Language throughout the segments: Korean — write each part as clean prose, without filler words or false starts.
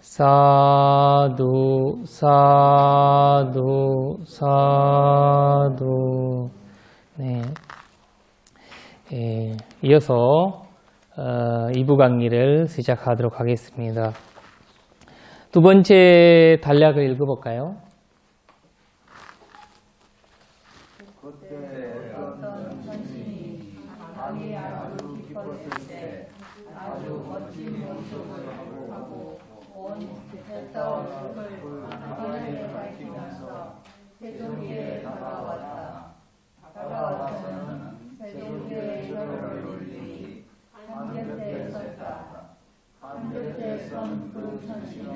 사두 사두 사두. 네. 이어서 2부 강의를 시작하도록 하겠습니다. 두 번째 단락을 읽어볼까요? 그때 어떤 선신이 밤이 아주 깊었을 때 아주 멋진 모습을 하고 온 뱃사울을 하늘에 밝히면서 세종대에 다가왔다. 다가와서는 세종대의 혀를 올리니 한 곁에 섰다. 한 곁에 선 그 선신은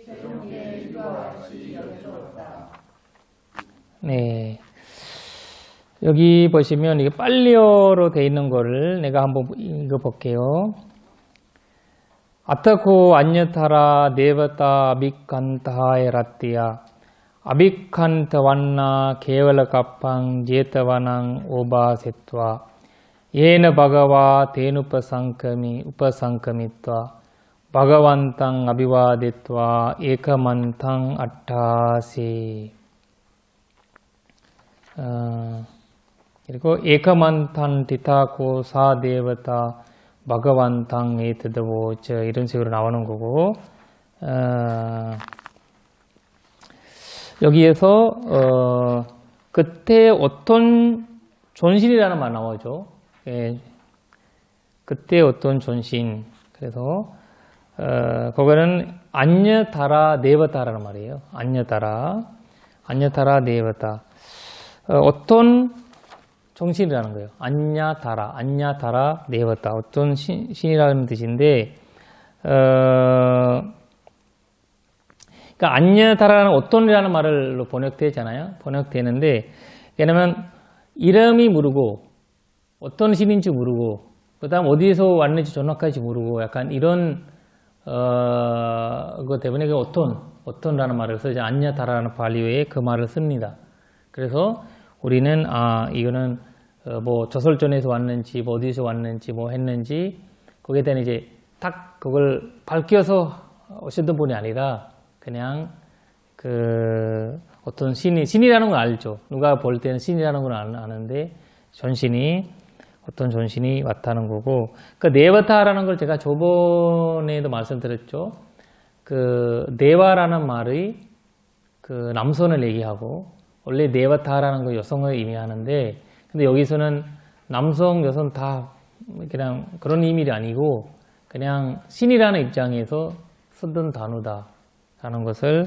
세종대의 이와 같이 여쭈었다. 네. 여기 보시면 이게 빨리어로 되어 있는 거를 내가 한번 읽어볼게요. 아타코 안여타라 네바타 아비칸타하에 라띠야 아비칸타 완나 케왈라 카팡 제타와낭 오바세트와 예나 바가와 우파상카미트와 바가완탕 아비와데트와 에카만탕 아타세. 그리고 에카만탄 디타코 사데바타 바가완탕 에트드보처 이런 식으로 나오는 거고, 여기에서 그때 어떤 존신이라는 말 나오죠. 예, 그때 어떤 존신. 그래서 그거는 안여타라 네바타라는 말이에요. 안여타라 네바타. 어떤 정신이라는 거예요. 안야타라 네바타. 어떤 신이라는 뜻인데, 그러니까 안야타라는 어떤이라는 말로 번역되잖아요. 번역되는데, 왜냐면 이름이 모르고 어떤 신인지 모르고 그다음 어디에서 왔는지 정확하지 모르고 약간 이런 것 때문에 어떤라는 말을 써서 안야타라는 발리어에 그 말을 씁니다. 그래서 우리는 이거는 뭐 저설전에서 왔는지 뭐 어디서 왔는지 뭐 했는지 거기에 대한 이제 딱 그걸 밝혀서 오셨던 분이 아니라 그냥 그 어떤 신이라는 건 알죠. 누가 볼 때는 신이라는 건 아는데 어떤 존신이 왔다는 거고, 그 네바타라는 걸 제가 저번에도 말씀드렸죠. 그 네바라는 말이 그 남선을 얘기하고 원래 네바타라는 거 여성을 의미하는데, 근데 여기서는 남성, 여성 다 그냥 그런 의미가 아니고 그냥 신이라는 입장에서 쓰던 단어다라는 것을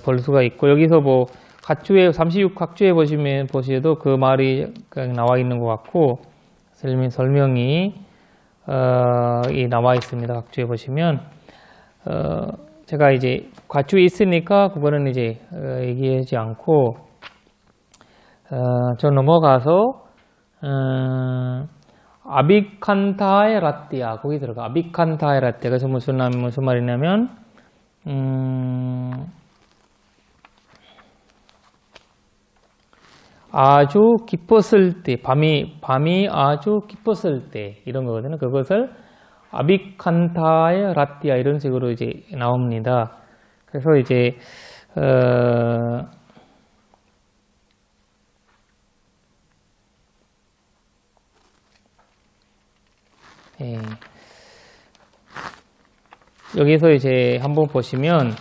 볼 수가 있고, 여기서 뭐 각주에 36각주에 보시도 그 말이 나와 있는 것 같고 설명이 나와 있습니다. 각주에 보시면 제가 이제 과추에 있으니까 그거는 이제 얘기하지 않고 저 넘어가서 아비칸타의 라띠아 거기 들어가. 아비칸타의 라띠아가 무슨 말이냐면 아주 깊었을 때, 밤이 아주 깊었을 때 이런 거거든요. 그것을 아비칸타의 라띠아 이런 식으로 이제 나옵니다. 그래서 이제 여기서 이제 한번 보시면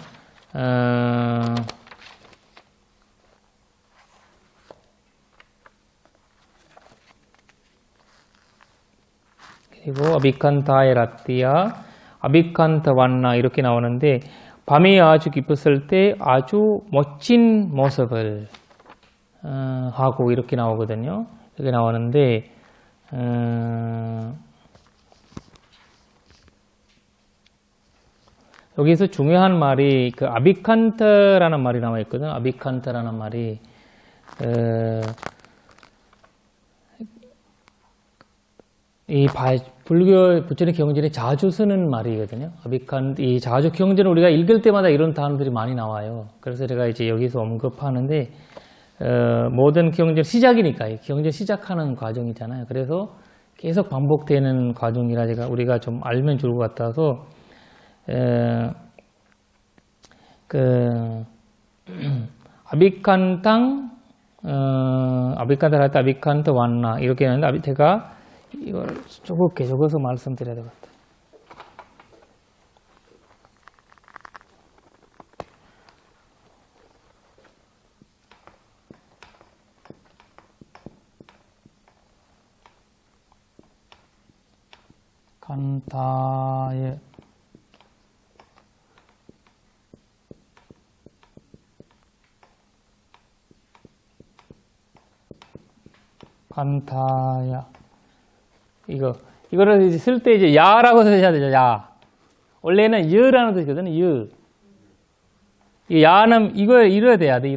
그리고 아비칸타의 라띠아, 아비칸타 완나 이렇게 나오는데, 밤이 아주 깊었을 때 아주 멋진 모습을 하고 이렇게 나오거든요. 이렇게 나오는데 여기서 중요한 말이 그 아비칸타라는 말이 나와 있거든요. 아비칸타라는 말이 이 불교 부처님 경전에 자주 쓰는 말이거든요. 이 자주 경전을 우리가 읽을 때마다 이런 단어들이 많이 나와요. 그래서 제가 이제 여기서 언급하는데, 모든 경전 시작이니까, 경전 시작하는 과정이잖아요. 그래서 계속 반복되는 과정이라 우리가 좀 알면 좋을 것 같아서, 그 아비칸탕 아비칸타 할 때 아비칸타 완나 이렇게 하는데 제가 이걸 조금 적어서 말씀드려야 될 것 같아요. 간타의 간타야 이거를 이제 쓸 때 이제 야라고 써야 되죠. 야. 원래는 여라는 뜻이거든요. 여. 이 야는 이거 이래야 돼야 돼.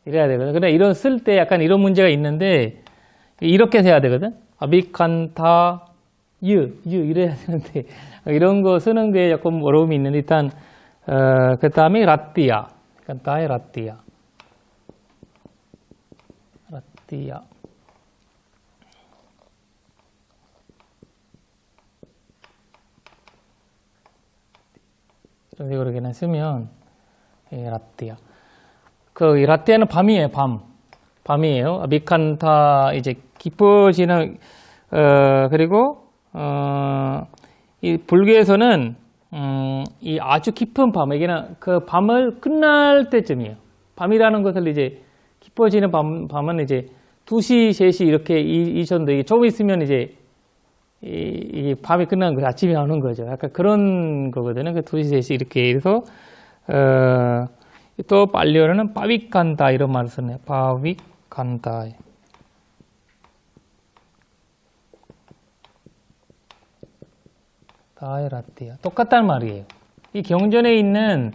이래야 되거든. 근데 이런 쓸 때 약간 이런 문제가 있는데 이렇게 해야 되거든. 아비칸타 이래야 되는데 이런 거 쓰는 게 조금 어려움이 있는데 일단 그 다음에 라띠아. 간타의 라띠아. 이런 식으로 그냥 쓰면 라띠아. 그 라띠아는 밤이에요. 밤이에요. 아비칸타 이제 깊어지는 그리고 이 불교에서는 이 아주 깊은 밤, 여기는 그 밤을 끝날 때쯤이에요. 밤이라는 것을 이제 깊어지는 밤은 이제 2시, 3시 이렇게 이 정도, 이게 조금 있으면 이제 이 밤이 끝나는 거죠. 아침이 오는 거죠. 약간 그런 거거든요. 그 2시, 3시 이렇게 해서 또 빨리어는 빠빅간다 이런 말을 쓰네요. 빠빅간다. 다이라띠아. 똑같다는 말이에요. 이 경전에 있는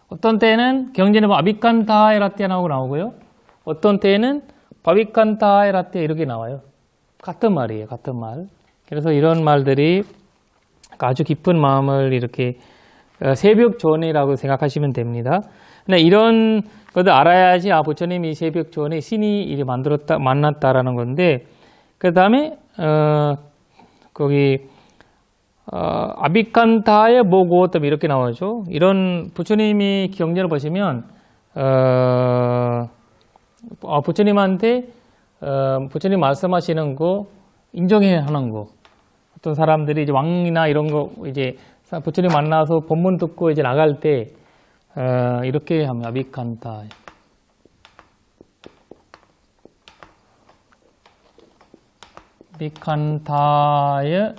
어떤 때는 경전에 뭐 아비칸 다이라띠아 나오고요. 어떤 때는 바비칸 다이라띠아 이렇게 나와요. 같은 말이에요. 같은 말. 그래서 이런 말들이 아주 깊은 마음을 이렇게 새벽 전이라고 생각하시면 됩니다. 근데 이런 것도 알아야지 부처님이 새벽 전에 신이 이제 만났다라는 건데 그 다음에 거기 아비칸타의 모고tâm 이렇게 나오죠. 이런 부처님이 경전을 보시면 부처님한테 부처님 말씀하시는 거 인정해야 하는 거. 어떤 사람들이 이제 왕이나 이런 거 이제 부처님 만나서 법문 듣고 이제 나갈 때 이렇게 하면 아비칸타. 아비칸타의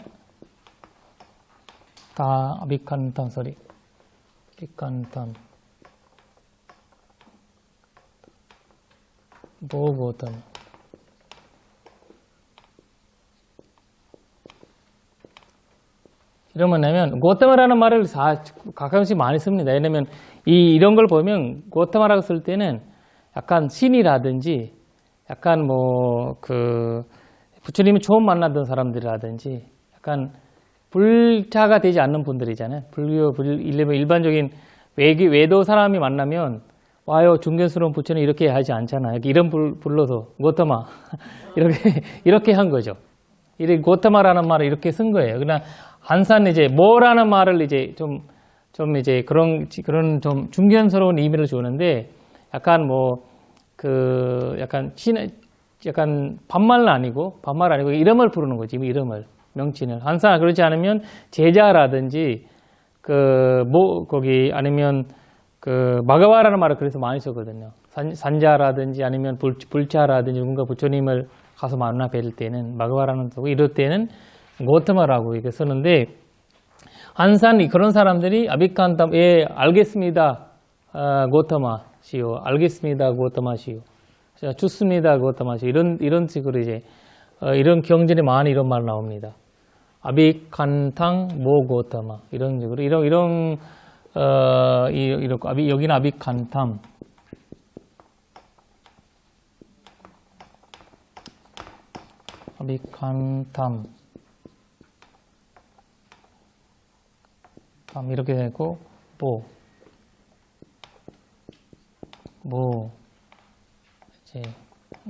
아비칸탄 소리. 아비칸탄. 모고tâm. 이러면 고타마라는 말을 가끔씩 많이 씁니다. 왜냐면 이런 걸 보면 고타마라고 쓸 때는 약간 신이라든지 약간 뭐 그 부처님이 처음 만나던 사람들이라든지 약간 불자가 되지 않는 분들이잖아요. 일반적인 외도 사람이 만나면 와요 존경스러운 부처님 이렇게 하지 않잖아요. 이런 불러서 고타마 이렇게 한 거죠. 이렇게 고타마라는 말을 이렇게 쓴 거예요. 그냥 한산 이제 뭐라는 말을 이제 좀 이제 그런 좀 중견스러운 의미를 주는데 약간 뭐 그 약간 반말 아니고 이름을 부르는 거지. 이름을 명칭을 한산 그렇지 않으면 제자라든지 거기 아니면 마가와라는 말을 그래서 많이 쓰거든요. 산자라든지 아니면 불자라든지 뭔가 부처님을 가서 만나 뵐 때는 마가와라는 쓰고 이럴 때는 고타마라고 이렇게 쓰는데 한산 그런 사람들이 아비칸타 알겠습니다. 고타마시오. 알겠습니다. 고타마시오. 좋습니다. 고타마시오. 이런 식으로 이제 이런 경전에 많이 이런 말 나옵니다. 아비칸탕 모 고타마 이런 식으로 이런 여기는 아비칸탐 이렇게 되고 뭐 이제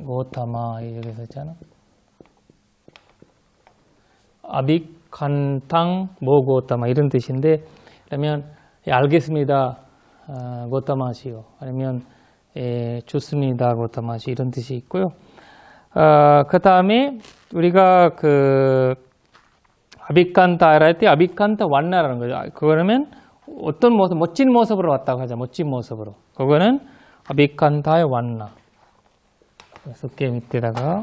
고타마 이렇게 썼잖아. 간탕 뭐 고타마 이런 뜻인데, 그러면 예, 알겠습니다 고타마시요, 아니면 예, 좋습니다 고타마시 이런 뜻이 있고요. 그 다음에 우리가 그 아비칸타라 할 때 아비칸타 완나라는 거죠. 그거는 어떤 모습, 멋진 모습으로 왔다고 하자. 멋진 모습으로. 그거는 아비칸타의 완나. 숫개 밑에다가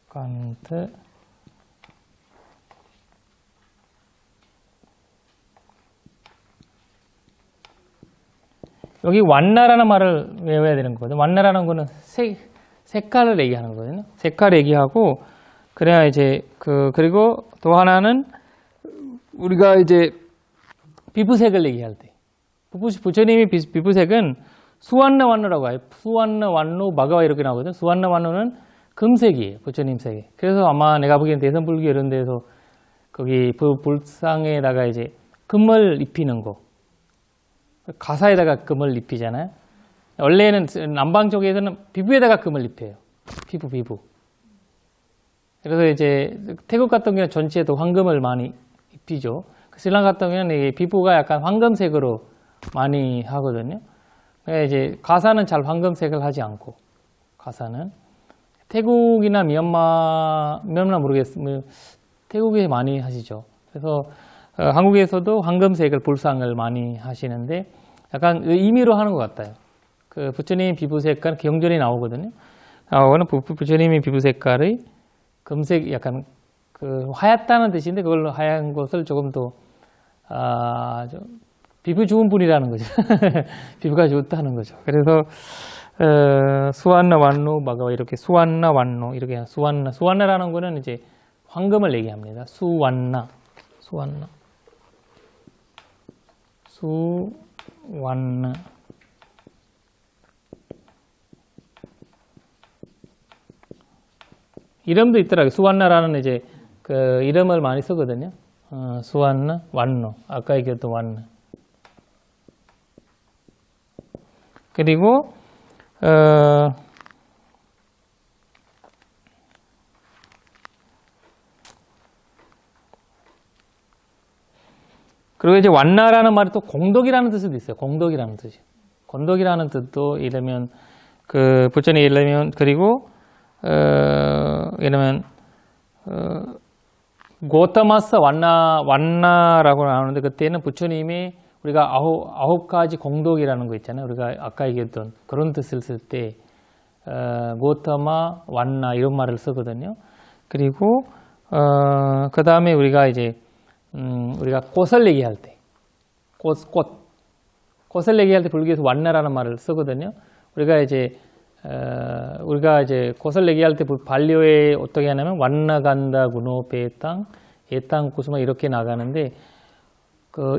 칸트 여기 완나라는 말을 외워야 되는 거거든요. 완나라는 거는 색깔을 얘기하는 거거든요. 색깔을 얘기하고, 그래야 이제 그리고 또 하나는 우리가 이제 피부색을 얘기할 때, 부처님이 피부색은 수완나 완노라고 해요. 수완나 완노 마가와 이렇게 나오거든요. 수완나 완노는 금색이에요. 부처님 색이. 그래서 아마 내가 보기엔 대선불교 이런 데서 거기 불상에다가 이제 금을 입히는 거, 가사에다가 금을 입히잖아요. 원래는 남방 쪽에서는 피부에다가 금을 입혀요. 피부. 그래서 이제 태국 같은 경우는 전체에도 황금을 많이 입히죠. 스리랑카 같은 경우는 피부가 약간 황금색으로 많이 하거든요. 그러니까 이제 가사는 잘 황금색을 하지 않고, 가사는 태국이나 미얀마 모르겠으면 태국에 많이 하시죠. 그래서 한국에서도 황금색을 불상을 많이 하시는데 약간 의미로 하는 것 같아요. 그 부처님 피부 색깔 경전이 나오거든요. 나오고는 부처님의 피부 색깔의 금색, 약간 그 하얗다는 뜻인데 그걸로 하얀 것을 조금 더 피부 좋은 분이라는 거죠. 피부가 좋다는 거죠. 그래서 수완나 완노 마가와 이렇게 수완나 완노 이렇게 수완나라는 거는 이제 황금을 얘기합니다. 수완나. 이름도 있더라고요. 수완나라는 이제 그 이름을 많이 쓰거든요. 수완나, 완노. 아까 얘기했던 완나. 그리고 그리고 이제 완나라는 말이 또 공덕이라는 뜻도 있어요. 공덕이라는 뜻이. 공덕이라는 뜻도 이러면 그 부처님 이러면 그리고 이러면 고타마사 완나라고 나오는데 그때는 부처님이 우리가 아홉 가지 공덕이라는 거 있잖아요. 우리가 아까 얘기했던 그런 뜻을 쓸 때 고타마 완나 이런 말을 쓰거든요. 그리고 그 다음에 우리가 이제 우리가 꽃을 얘기할 때, 꽃을 얘기할 때 불교에서 완나라는 말을 쓰거든요. 우리가 이제 꽃을 얘기할 때 발리어에 어떻게 하냐면 완나간다 구노 베땅 예땅 구스마 이렇게 나가는데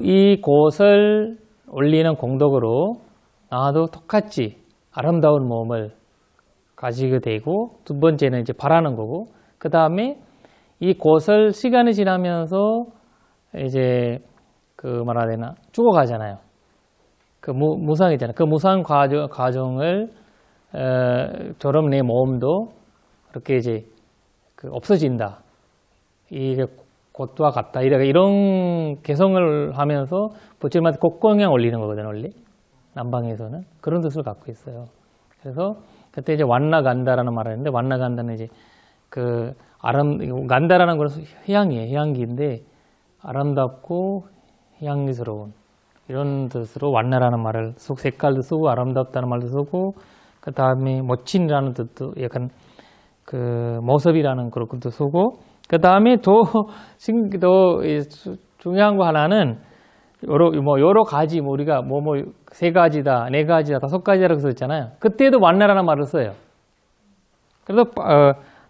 이 꽃을 올리는 공덕으로 나도 똑같이 아름다운 몸을 가지게 되고, 두 번째는 이제 바라는 거고, 그 다음에 이 꽃을 시간이 지나면서 이제 그 뭐라 해야 되나 죽어가잖아요. 그 무상이잖아요. 그 무상 과정을 저럼 내 몸도 그렇게 이제 없어진다. 이게 꽃과 같다. 이런 개성을 하면서 부처님한테 꽃공양 올리는 거거든요. 원래 남방에서는 그런 뜻을 갖고 있어요. 그래서 그때 이제 완나간다라는 말을 했는데, 완나간다는 이제 간다라는 것은 향이에요. 향기인데 아름답고 향기스러운 이런 뜻으로 완나라는 말을 쓰고, 색깔도 쓰고 아름답다는 말도 쓰고, 그 다음에 멋진이라는 뜻도 약간 그 모습이라는 그런 것도 쓰고, 그 다음에 더 중요한 거 하나는 여러 가지 우리가 세 가지다, 네 가지다, 다섯 가지라고 썼잖아요. 그때도 완나라는 말을 써요. 그래서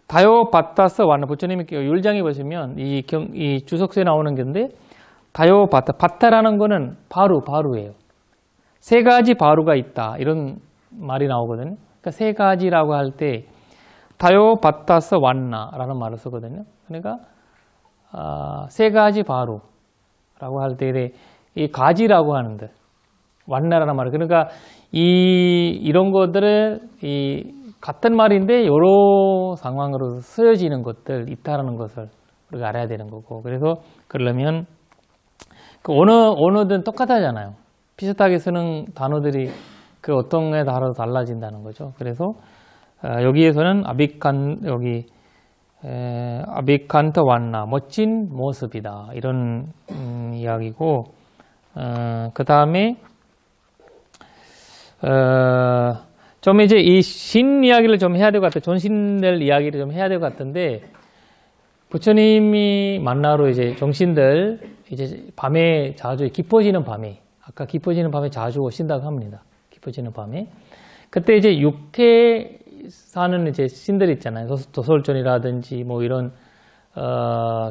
다요 바타스 완나, 부처님이 율장에 보시면 이 주석서에 나오는 건데, 다요 바타라는 거는 바루예요. 세 가지 바루가 있다 이런 말이 나오거든요. 그러니까 세 가지라고 할 때 다요 바타스 완나라는 말을 쓰거든요. 그러니까 세 가지 바루라고 할 때 이 가지라고 하는데 완나라는 말. 그러니까 이런 것들을 이 같은 말인데 여러 상황으로 쓰여지는 것들 있다라는 것을 우리가 알아야 되는 거고, 그래서 그러려면 그 언어든 똑같아잖아요. 비슷하게 쓰는 단어들이 그 어떤 게 따라서 달라진다는 거죠. 그래서 여기에서는 아비칸트 완나, 멋진 모습이다, 이런 이야기고, 그 다음에 좀 이제 이 신 이야기를 좀 해야 될 것 같아요. 존신들 이야기를 좀 해야 될 것 같은데, 부처님이 만나러 이제 종신들 이제 밤에 자주, 깊어지는 밤에, 아까 깊어지는 밤에 자주 오신다고 합니다. 깊어지는 밤에. 그때 이제 육태 사는 이제 신들 있잖아요. 도솔존이라든지 뭐 이런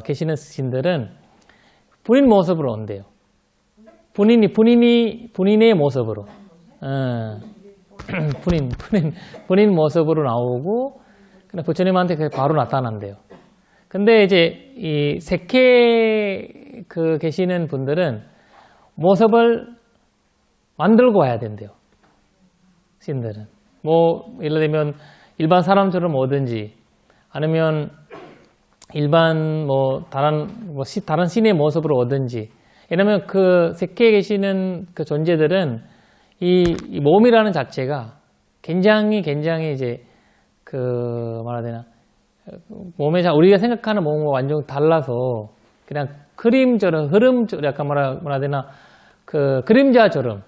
계시는 신들은 본인 모습으로 온대요. 본인의 모습으로. 본인 모습으로 나오고, 그냥 부처님한테 바로 나타난대요. 근데 이제 이 색해 계시는 분들은 모습을 만들고 와야 된대요. 신들은. 뭐, 예를 들면 일반 사람처럼 오든지, 아니면 일반 다른 신의 모습으로 오든지. 왜냐면 그 색해에 계시는 그 존재들은 이 몸이라는 자체가 굉장히 이제 뭐라 해야 되나, 몸에 우리가 생각하는 몸과 완전 달라서 그냥 그림처럼, 약간 뭐라 해야 되나, 그 그림자처럼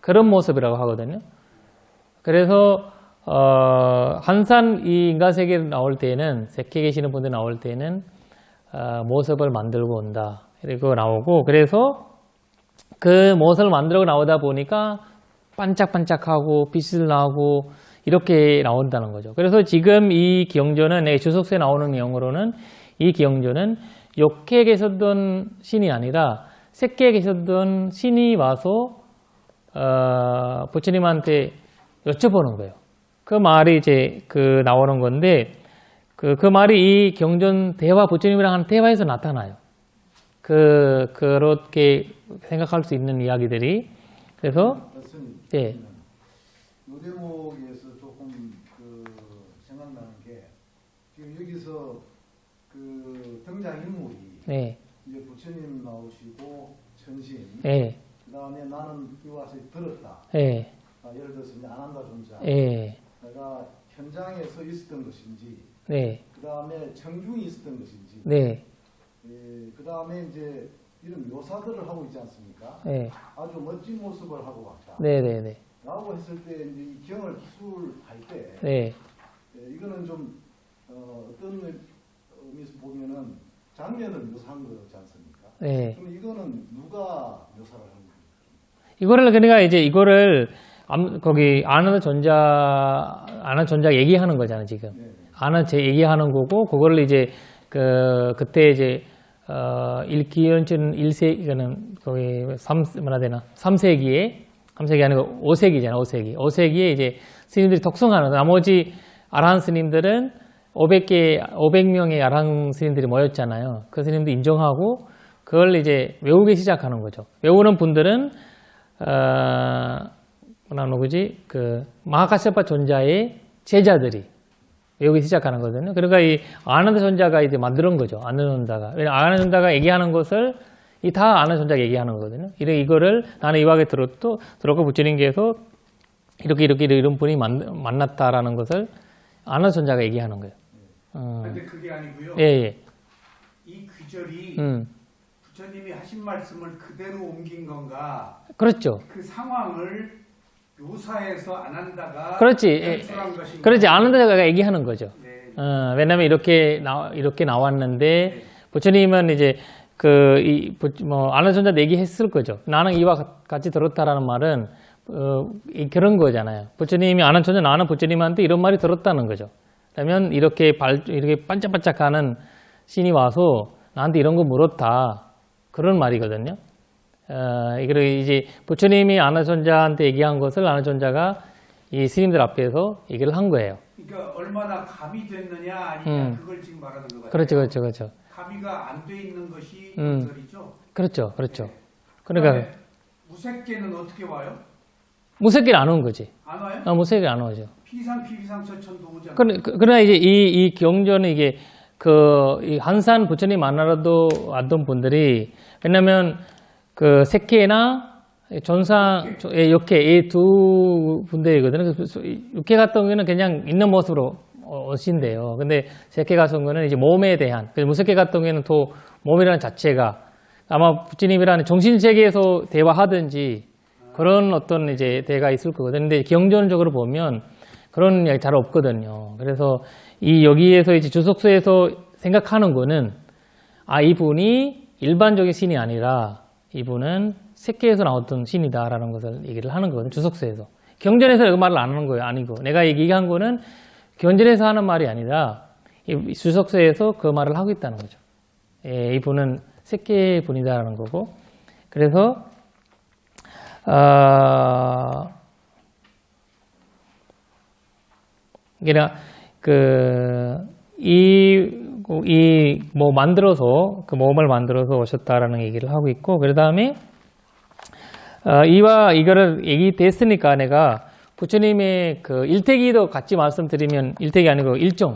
그런 모습이라고 하거든요. 그래서 항상 이 인간 세계에 나올 때는, 색해 계시는 분들 나올 때는 모습을 만들고 온다, 이렇게 나오고, 그래서 그 모습을 만들고 나오다 보니까 반짝반짝하고 빛을 나고 이렇게 나온다는 거죠. 그래서 지금 이 기영조는, 주석서에 나오는 내용으로는 이 기영조는 욕해에 계셨던 신이 아니라 색해에 계셨던 신이 와서 부처님한테 여쭤보는 거예요. 그 말이 이제 나오는 건데, 그 말이 이 경전 대화, 부처님이랑 하는 대화에서 나타나요. 그렇게 생각할 수 있는 이야기들이. 그래서 예. 이 대목에서 조금 생각나는 게, 지금 여기서 등장인물이 네. 이제 부처님 나오시고 천신, 네. 그 다음에 나는 이 와서 들었다. 네. 예를 들어서 이제 아난다 존자, 네. 내가 현장에 서 있었던 것인지, 네. 그 다음에 청중이 있었던 것인지, 네. 그 다음에 이제 이런 묘사들을 하고 있지 않습니까? 네. 아주 멋진 모습을 하고 왔다. 네. 라고 했을 때 이제 이 경을 기술할 때, 네. 이거는 좀 어떤 의미에서 보면은 장면을 묘사한 거지 않습니까? 네. 그럼 이거는 누가 묘사를 한 겁니까? 이거를, 그러니까 이제 이거를 거기 아는 존자 얘기하는 거잖아요, 지금. 네. 아는 제 얘기하는 거고, 그거를 이제 그때 이제 일기연춘 1세, 이거는 거기 3세기에 3세기 아니고 5세기잖아, 5세기에 이제 스님들이 독송하는, 나머지 아라한 스님들은 500명의 아라한 스님들이 모였잖아요. 그 스님들 인정하고 그걸 이제 외우기 시작하는 거죠. 외우는 분들은 누구지? 마하카시아파 존자의 제자들이 외우기 시작하는 거거든요. 그러니까 이 아난다 존자가 이제 만드는 거죠. 아난다 존자가. 왜냐면 아난다 존자가 얘기하는 것을 다 아난다 존자가 얘기하는 거거든요. 이거를 나는 이와게 들었고 부처님께서 이런 분이 만났다라는 것을 아난다 존자가 얘기하는 거예요. 근데 그게 아니고요. 예. 이 귀절이 부처님이 하신 말씀을 그대로 옮긴 건가? 그렇죠. 그 상황을 묘사해서 아난다가 그렇지. 연출한 것인가? 그렇지. 아난다가 얘기하는 거죠. 네. 왜냐면 이렇게 나왔는데, 부처님은 이제 아난다 존자 얘기했을 거죠. 나는 이와 같이 들었다라는 말은 그런 거잖아요. 부처님이 아난다 존자, 나는 부처님한테 이런 말이 들었다는 거죠. 그러면 이렇게 반짝반짝하는 신이 와서 나한테 이런 거 물었다, 그런 말이거든요. 이걸 이제 부처님이 아난다 존자한테 얘기한 것을 아난다 존자가 이 스님들 앞에서 얘기를 한 거예요. 그러니까 얼마나 감이 됐느냐 아니냐 그걸 지금 말하는 것 같아요. 그렇죠. 감이가 안 돼 있는 것이 건설이죠. 그렇죠. 네. 그러니까 그다음에 무색계는 어떻게 와요? 무색길 안 온 거지. 안 와요? 무색길 안 오죠. 피상 피비상 저천도 오지 않아요? 그러나 이제 이 경전은 이게 이 한산 부처님 만나러도 왔던 분들이 왜냐면 그 색계나 전상 역계 이 두 분들이거든요. 육계 같은 경우는 그냥 있는 모습으로 오신대요. 근데 색계 같은 경우는 이제 몸에 대한 무색계 같은 경우에는 또 몸이라는 자체가 아마 부처님이라는 정신 세계에서 대화하든지 그런 어떤 이제 대가 있을 거거든요. 근데 경전적으로 보면 그런 이야기 잘 없거든요. 그래서 이 여기에서 이제 주석서에서 생각하는 거는 이분이 일반적인 신이 아니라 이분은 색계에서 나왔던 신이다라는 것을 얘기를 하는 거거든요. 주석서에서. 경전에서 그 말을 안 하는 거예요. 아니고. 내가 얘기한 거는 경전에서 하는 말이 아니라 이 주석서에서 그 말을 하고 있다는 거죠. 예, 이분은 색계 분이다라는 거고. 그래서 그러니까 만들어서 그 몸을 만들어서 오셨다라는 얘기를 하고 있고, 그 다음에 이거를 얘기됐으니까 내가 부처님의 그 일택이도 같이 말씀드리면 일택이 아니고 일정,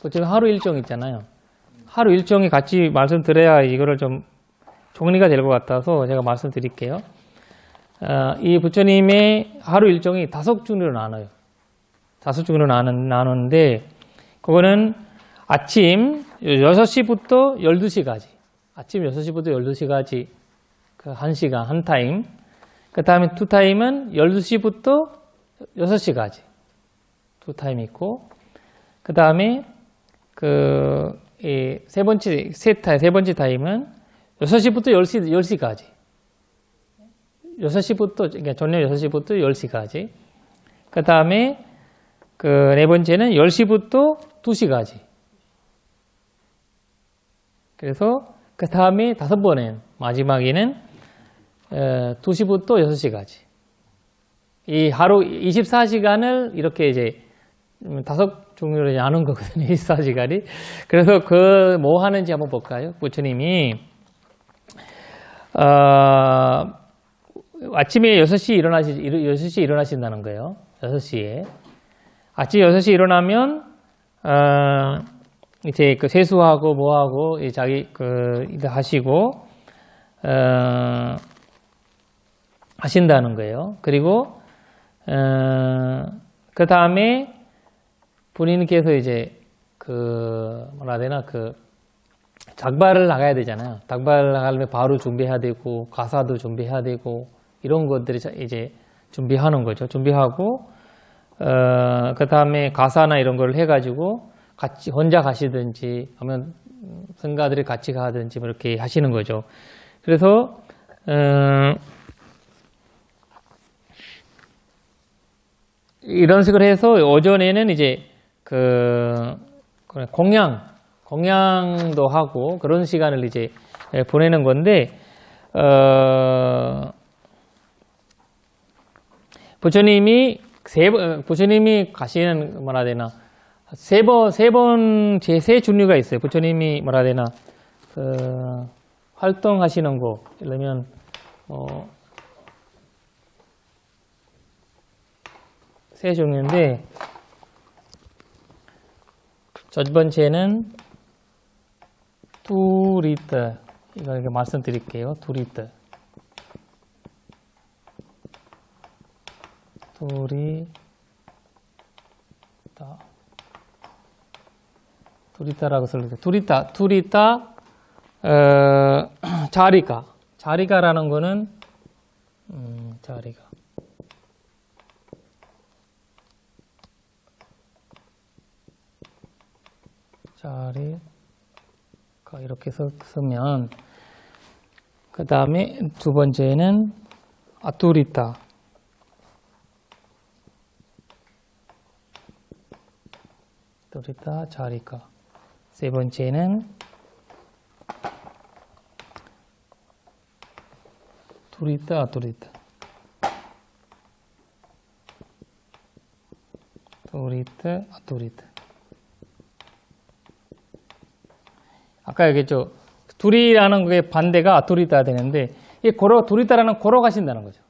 부처님 하루 일정 있잖아요. 하루 일정이 같이 말씀드려야 이거를 좀 정리가 될 것 같아서 제가 말씀드릴게요. 이 부처님의 하루 일정이 5종류로 나눠요. 5종류로 나누는데 그거는 아침 6시부터 12시까지 아침 6시부터 12시까지 그 1시간 한 타임, 그 다음에 두 타임은 12시부터 6시까지 두 타임 있고, 그 다음에 세 번째 타임은 6시부터 10시까지 6시부터, 그러니까 저녁 6시부터 10시까지. 그 다음에 네 번째는 10시부터 2시까지. 그래서 그 다음에 5번엔, 마지막에는 2시부터 6시까지. 이 하루 24시간을 이렇게 이제 5종류로 나눈 거거든요. 24시간이. 그래서 뭐 하는지 한번 볼까요? 부처님이, 아침에 6시에 일어나신다는 거예요. 6시에. 아침 6시에 일어나면, 이제 세수하고 뭐하고, 자기, 이거 하시고, 하신다는 거예요. 그리고, 그 다음에 본인께서 이제, 뭐라 해야 되나, 닭발을 나가야 되잖아요. 닭발을 나가려면 바로 준비해야 되고, 가사도 준비해야 되고, 이런 것들이 이제 준비하는 거죠. 준비하고, 그 다음에 가사나 이런 걸 해가지고 같이 혼자 가시든지, 아니면 성가들이 같이 가든지, 뭐 이렇게 하시는 거죠. 그래서, 이런 식으로 해서 오전에는 이제 공양도 하고 그런 시간을 이제 보내는 건데, 부처님이 가시는 뭐라 해야 되나, 세 종류가 있어요. 부처님이 뭐라 해야 되나, 활동하시는 거, 예를 들면 세 종류인데, 첫 번째는 두리트, 이거 이렇게 말씀드릴게요. 두리트. 두리타라고 쓰는데, 두리타, 자리가라는 거는, 자리가 이렇게 쓰면, 그 다음에 두 번째는 아뚜리타. 두리타, 자리가. 세 번째는 두리타, 아뚜리타. 두리타, 아뚜리타. 아까 얘기했죠. 두리라는 게 반대가 아뚜리타 되는데, 두리타라는 걸어가신다는 거죠.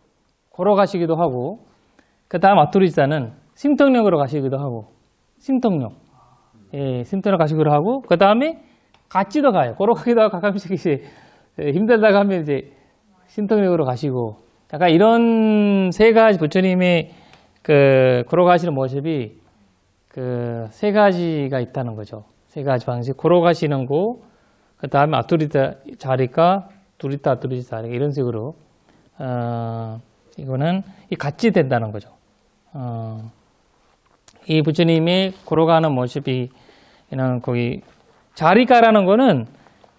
걸어가시기도 하고, 그 다음 아투리사는 심통역으로 가시기도 하고, 심통역. 예, 심통역 가시기도 하고, 그 다음에 같이도 가요. 걸어가기도 하고 가끔씩 이제 힘들다가 하면 이제 심통역으로 가시고, 약간 이런 세 가지 부처님의 그 걸어가시는 모습이 그 세 가지가 있다는 거죠. 세 가지 방식. 걸어가시는 거, 그 다음에 아투리타 자리가, 두리타 아투리타 자리가 이런 식으로, 이거는 같이 된다는 거죠. 이 부처님의 걸어가는 모습이, 그냥 거기, 자리가라는 거는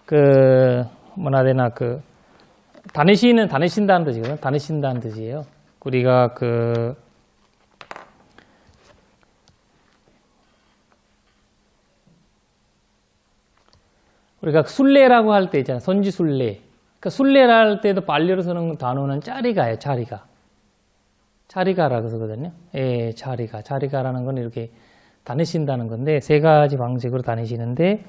그, 뭐라 해야 되나, 그, 다니신다는 뜻이거든요. 다니신다는 뜻이에요. 우리가 그, 우리가 순례라고 할 때 있잖아요. 선지순례. 그러니까 순례를 할 때도 발리로 쓰는 단어는 짜리가예요. 짜리가. 짜리가라고 쓰거든요. 예, 짜리가. 짜리가라는 건 이렇게 다니신다는 건데 세 가지 방식으로 다니시는데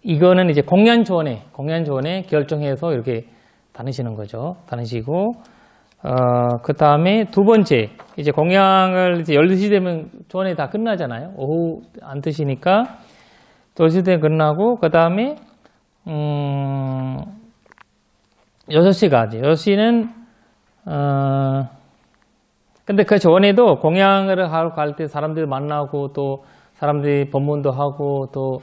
이거는 이제 공연전에 결정해서 이렇게 다니시는 거죠. 다니시고 그 다음에 두 번째 이제 공양을 이제 12시 되면 전에 다 끝나잖아요. 오후 안 드시니까 12시 되면 끝나고 그 다음에 6시까지. 6시는 근데 그 전에도 공양을 하러 갈 때 사람들 만나고 또 사람들이 법문도 하고 또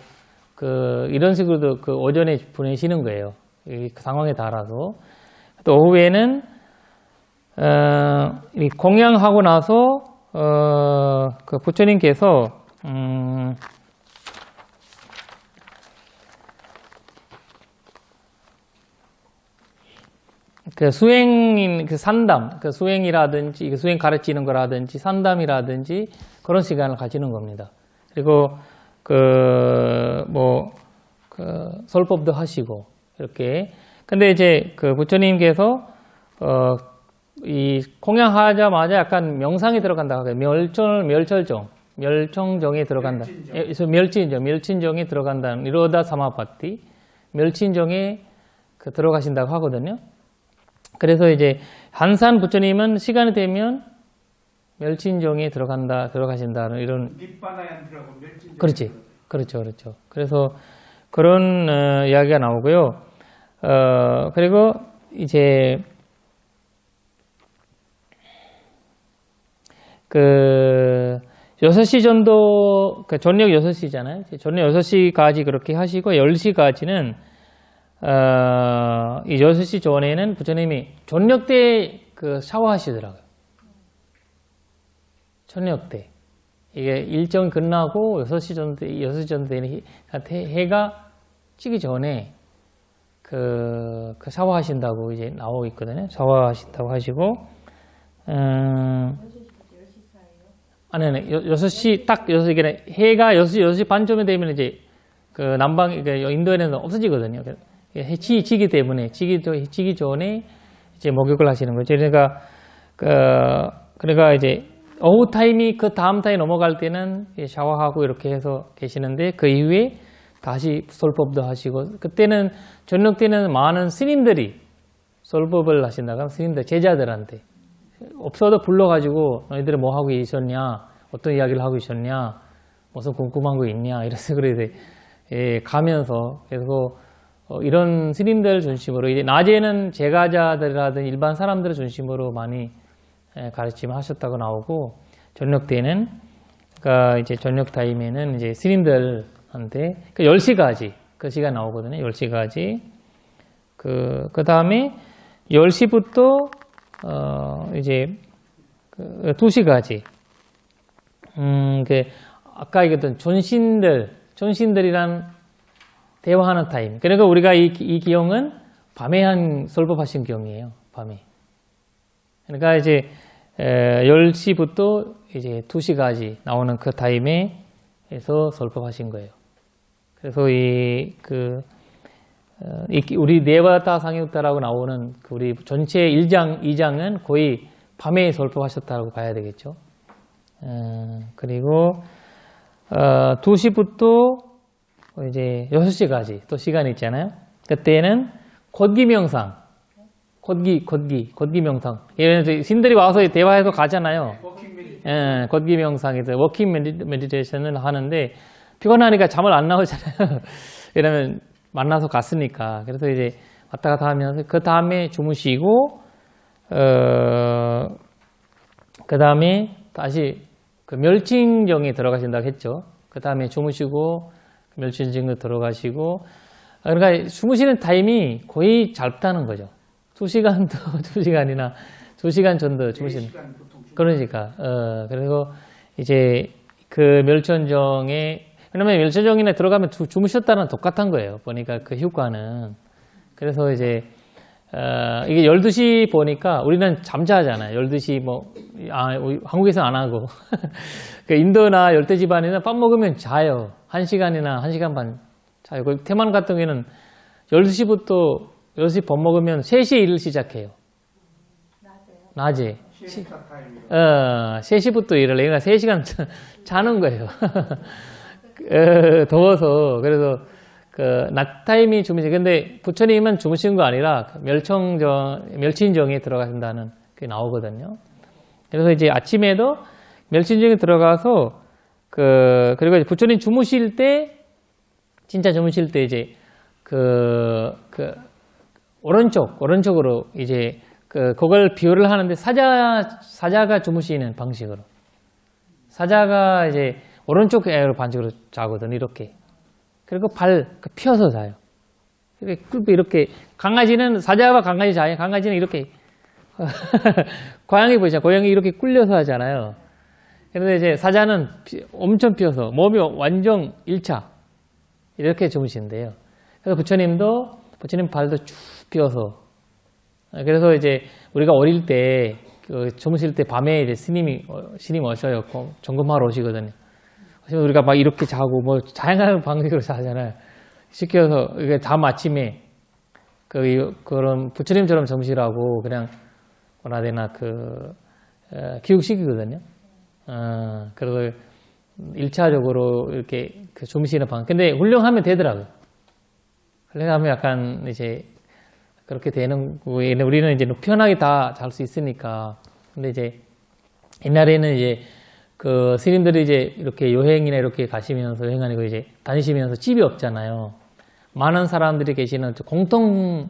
그 이런 식으로도 그 오전에 보내시는 거예요. 이 상황에 따라서. 또 오후에는 이 공양하고 나서 그 부처님께서 그 수행인 그 산담, 그 수행이라든지 그 수행 가르치는 거라든지 산담이라든지 그런 시간을 가지는 겁니다. 그리고 그 설법도 하시고 이렇게. 근데 이제 그 부처님께서 이 공양하자마자 약간 명상에 들어간다 하고요. 멸청정에 들어간다. 멸친정에 들어간다는 이러다 사마파티, 멸친정에 그 들어가신다고 하거든요. 그래서 이제 한산 부처님은 시간이 되면 멸친정에 들어가신다는 이런. 밑바다yan들하고 멸친정. 그렇지, 그렇죠. 그래서 그런 이야기가 나오고요. 그리고 이제 그 6시 정도, 그 저녁 6시잖아요. 저녁 6시까지 그렇게 하시고 10시까지는 이 6시 전에는 부처님이 저녁 때 그 샤워하시더라고요. 저녁 때. 이게 일정 끝나고 6시 정도 되는 해가 찌기 전에 그 샤워하신다고 이제 나오고 있거든요. 샤워하신다고 하시고, 아니, 6시, 딱 6시, 해가 6시 반쯤에 되면 이제 그 인도에는 없어지거든요. 해 지기 때문에, 지기 전에 이제 목욕을 하시는 거죠. 그러니까 이제 오후 타임이 그 다음 타임 넘어갈 때는 샤워하고 이렇게 해서 계시는데 그 이후에 다시 설법도 하시고 그때는 저녁 때는 많은 스님들이 설법을 하신다고 스님들 제자들한테 없어도 불러가지고 너희들은 뭐 하고 있었냐, 어떤 이야기를 하고 있었냐, 무슨 궁금한 거 있냐 이런 식으로 이제 가면서 계속 이런 스님들 중심으로 이제 낮에는 제가자들이라든 일반 사람들을 중심으로 많이 가르침을 하셨다고 나오고 저녁 때는 그러니까 이제 저녁 타임에는 이제 스님들한테 그 10시까지 그 시간 나오거든요. 10시까지 그 다음에 10시부터 이제 그 2시까지 그 아까 얘기했던 존신들이란 대화하는 타임. 그러니까 우리가 이 기형은 밤에 한 설법하신 경이에요. 밤에. 그러니까 이제 10시부터 이제 2시까지 나오는 그 타임에서 설법하신 거예요. 그래서 우리 네바타 상유타라고 나오는 그 우리 전체 2장은 거의 밤에 설법하셨다고 봐야 되겠죠. 그리고 2시부터 이제 6시까지 또 시간이 있잖아요. 그때는 걷기 명상. 걷기 명상. 예를 들어 신들이 와서 대화해서 가잖아요. 워킹 메디 예, 걷기 명상에서 워킹 메디테이션을 하는데 피곤하니까 잠을 안 나오잖아요. 왜냐면 만나서 갔으니까. 그래서 이제 왔다 갔다 하면서 그 다음에 주무시고 그 다음에 다시 그 멸칭정에 들어가신다고 했죠. 그 다음에 주무시고 멸칭정에 들어가시고 그러니까 주무시는 타임이 거의 짧다는 거죠. 2시간도 2시간이나 2시간 정도 주무시는. 4시간 보통 주 그러니까 그래서 이제 그 멸천정에 왜냐면 멸천정에 들어가면 주무셨다는 똑같은 거예요. 보니까 그 효과는. 그래서 이제 이게 12시 보니까 우리는 잠자잖아요. 12시 한국에서는 안 하고 그 인도나 열대 집안에는 밥 먹으면 자요. 1시간이나 1시간 반 자요. 그 대만 같은 경우에는 12시부터 12시 밥 먹으면 3시에 일을 시작해요. 낮에. 시에스타 타임이요. 3시부터 일을 해요. 그러니까 3시간 자는 거예요. 더워서. 그래서 그 낮 타임이 주무시. 근데 부처님은 주무시는 거 아니라 멸친정에 들어가신다는 게 나오거든요. 그래서 이제 아침에도 멸친정에 들어가서 그리고 이제 부처님 주무실 때 진짜 주무실 때 이제 오른쪽으로 이제 그걸 비유를 하는데 사자가 주무시는 방식으로 사자가 이제 오른쪽 애로 반쪽으로 자거든 이렇게. 그리고 발 펴서 자요. 이렇게 사자와 강아지 자요. 강아지는 이렇게 고양이 보시죠. 고양이 이렇게 꿀려서 하잖아요. 그런데 이제 사자는 엄청 펴서 몸이 완전 일차 이렇게 주무시는데요. 그래서 부처님 발도 쭉 펴서. 그래서 이제 우리가 어릴 때 주무실 때 밤에 이제 스님 오셔요. 점검하러 오시거든요. 그래서 우리가 막 이렇게 자고 다양한 방식으로 자잖아요. 시켜서 이게 다음 아침에 그런 부처님처럼 주무시라고 그냥 뭐라 해야 되나 교육시키거든요. 그래서 1차적으로 이렇게 주무시는 방. 근데 훌륭하면 되더라고요. 훌륭하면 약간 이제 그렇게 되는 거예요. 우리는 이제 편하게 다 잘 수 있으니까. 근데 이제 옛날에는 이제 스님들이 이제 이렇게 여행이나 이렇게 가시면서 여행 아니고 이제 다니시면서 집이 없잖아요. 많은 사람들이 계시는 공통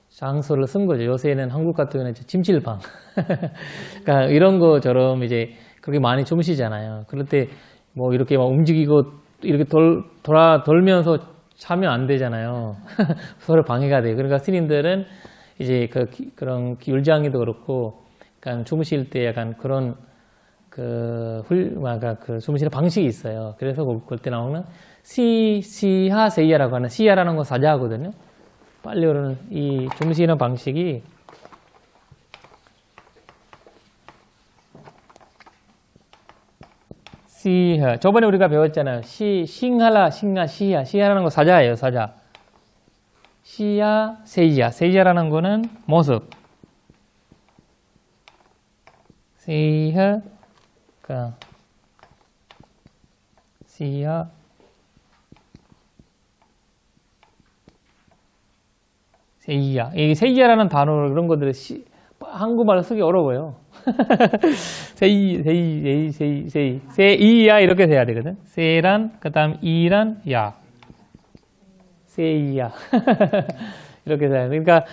장소를 쓴 거죠. 요새는 한국 같은 경우는 침실방. 그러니까 이런 것처럼 이제 그렇게 많이 주무시잖아요. 그럴 때 이렇게 막 움직이고 이렇게 돌면서 자면 안 되잖아요. 서로 방해가 돼요. 그러니까 스님들은 이제 그런 율장이도 그렇고, 약간 주무실 때 약간 그런 주무시는 방식이 있어요. 그래서 그때 나오는 시하세이야라고 하는 시야라는 건 사자거든요. 빨리 오르는 이 주무시는 방식이 시하. 저번에 우리가 배웠잖아요. 시하라는 거 사자예요, 사자. 시야, 세이야라는 거는 모습. 세이야, 세이야. 이 세이야라는 단어 그런 것들을 한국말로 쓰기 어려워요. 세이야 이렇게 돼야 되거든. 세란 그다음 이란 야. 세이야. 이렇게 돼야 돼. 그러니까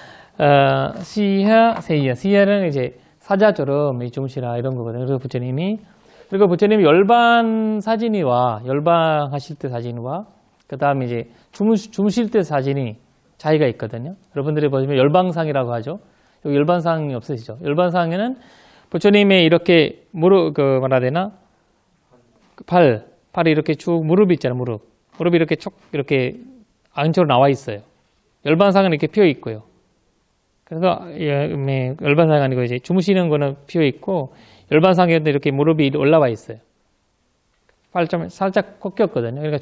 세이야. 세이야는 이제 사자처럼 주무시라 이런 거거든요. 그래서 부처님이 열반 사진이와 열반하실 때 사진과 그다음에 이제 주무실 때 사진이 차이가 있거든요. 여러분들이 보시면 열반상이라고 하죠. 여기 열반상이 없으시죠? 열반상에는 부처님의 이렇게 뭐라 해야 되나? 팔이 이렇게 쭉 무릎이 있잖아요. 무릎이 이렇게 이렇게 안쪽으로 나와 있어요. 열반상은 이렇게 피어 있고요. 그래서 열반상이 아니고 이제 주무시는 거는 피어 있고 열반상에도 이렇게 무릎이 올라와 있어요. 팔좀 살짝 꺾였거든요. 그러니까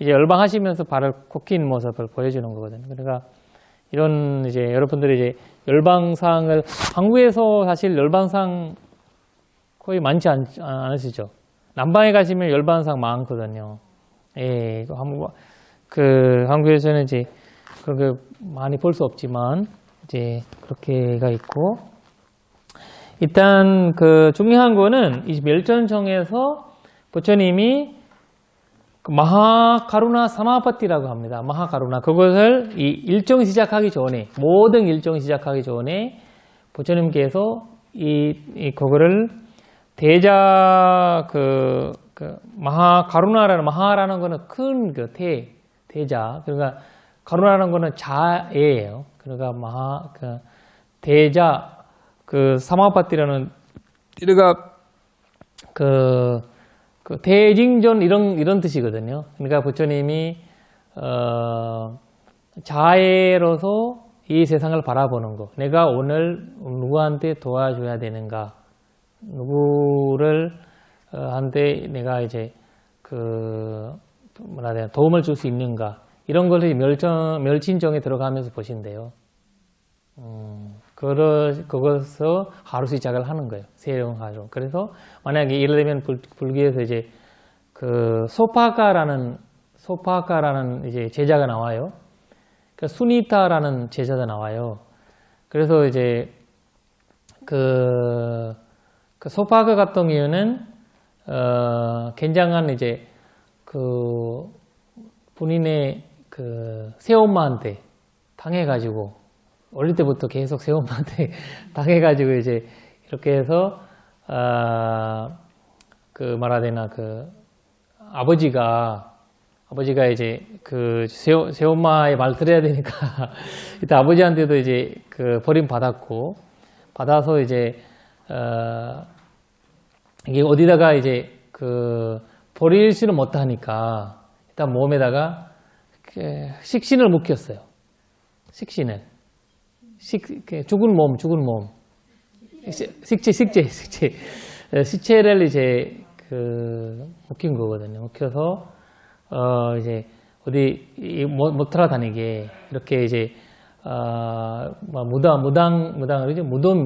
이제 열방하시면서 발을 꺾인 모습을 보여주는 거거든요. 그러니까 이런 이제 여러분들이 이제 열방상을 한국에서 사실 열방상 거의 많지 않으시죠. 남방에 가시면 열방상 많거든요. 예, 한국에서는 이제 그렇게 많이 볼 수 없지만 이제 그렇게가 있고, 일단 그 중요한 거는 이 멸전정에서 부처님이 그 마하가루나 사마파티라고 합니다. 마하가루나. 그것을 이 일정 시작하기 전에, 모든 일정 시작하기 전에 부처님께서 그거를 대자, 마하가루나라는, 마하라는 거는 큰 그 대자. 그러니까 가루나라는 거는 자예요. 그러니까 대자, 사마파티라는, 그러니까 대징전 이런 뜻이거든요. 그러니까 부처님이 자애로서 이 세상을 바라보는 거. 내가 오늘 누구한테 도와줘야 되는가? 누구를 한테 내가 이제 도움을 줄 수 있는가? 이런 것을 멸진정에 들어가면서 보신대요. 그것서 하루 시작을 하는 거예요. 세령 하루. 그래서 만약에 예를 들면 불교에서 이제 소파가라는 이제 제자가 나와요. 수니타라는 제자가 나와요. 그래서 이제 소파가 같은 경우는 굉장한 이제 본인의 새엄마한테 당해가지고, 어릴 때부터 계속 새엄마한테 당해가지고 이제 이렇게 해서 아버지가 이제 새엄마의 말 들어야 되니까 이때 아버지한테도 이제 버림 받아서 이제 이게 어디다가 이제 버리지는 못하니까 일단 몸에다가 식신을 묵혔어요. 식신을. 죽은 몸. 식체를 이제 묵힌 거거든요. 묵혀서 이제 어디 못 돌아다니게 이렇게 이제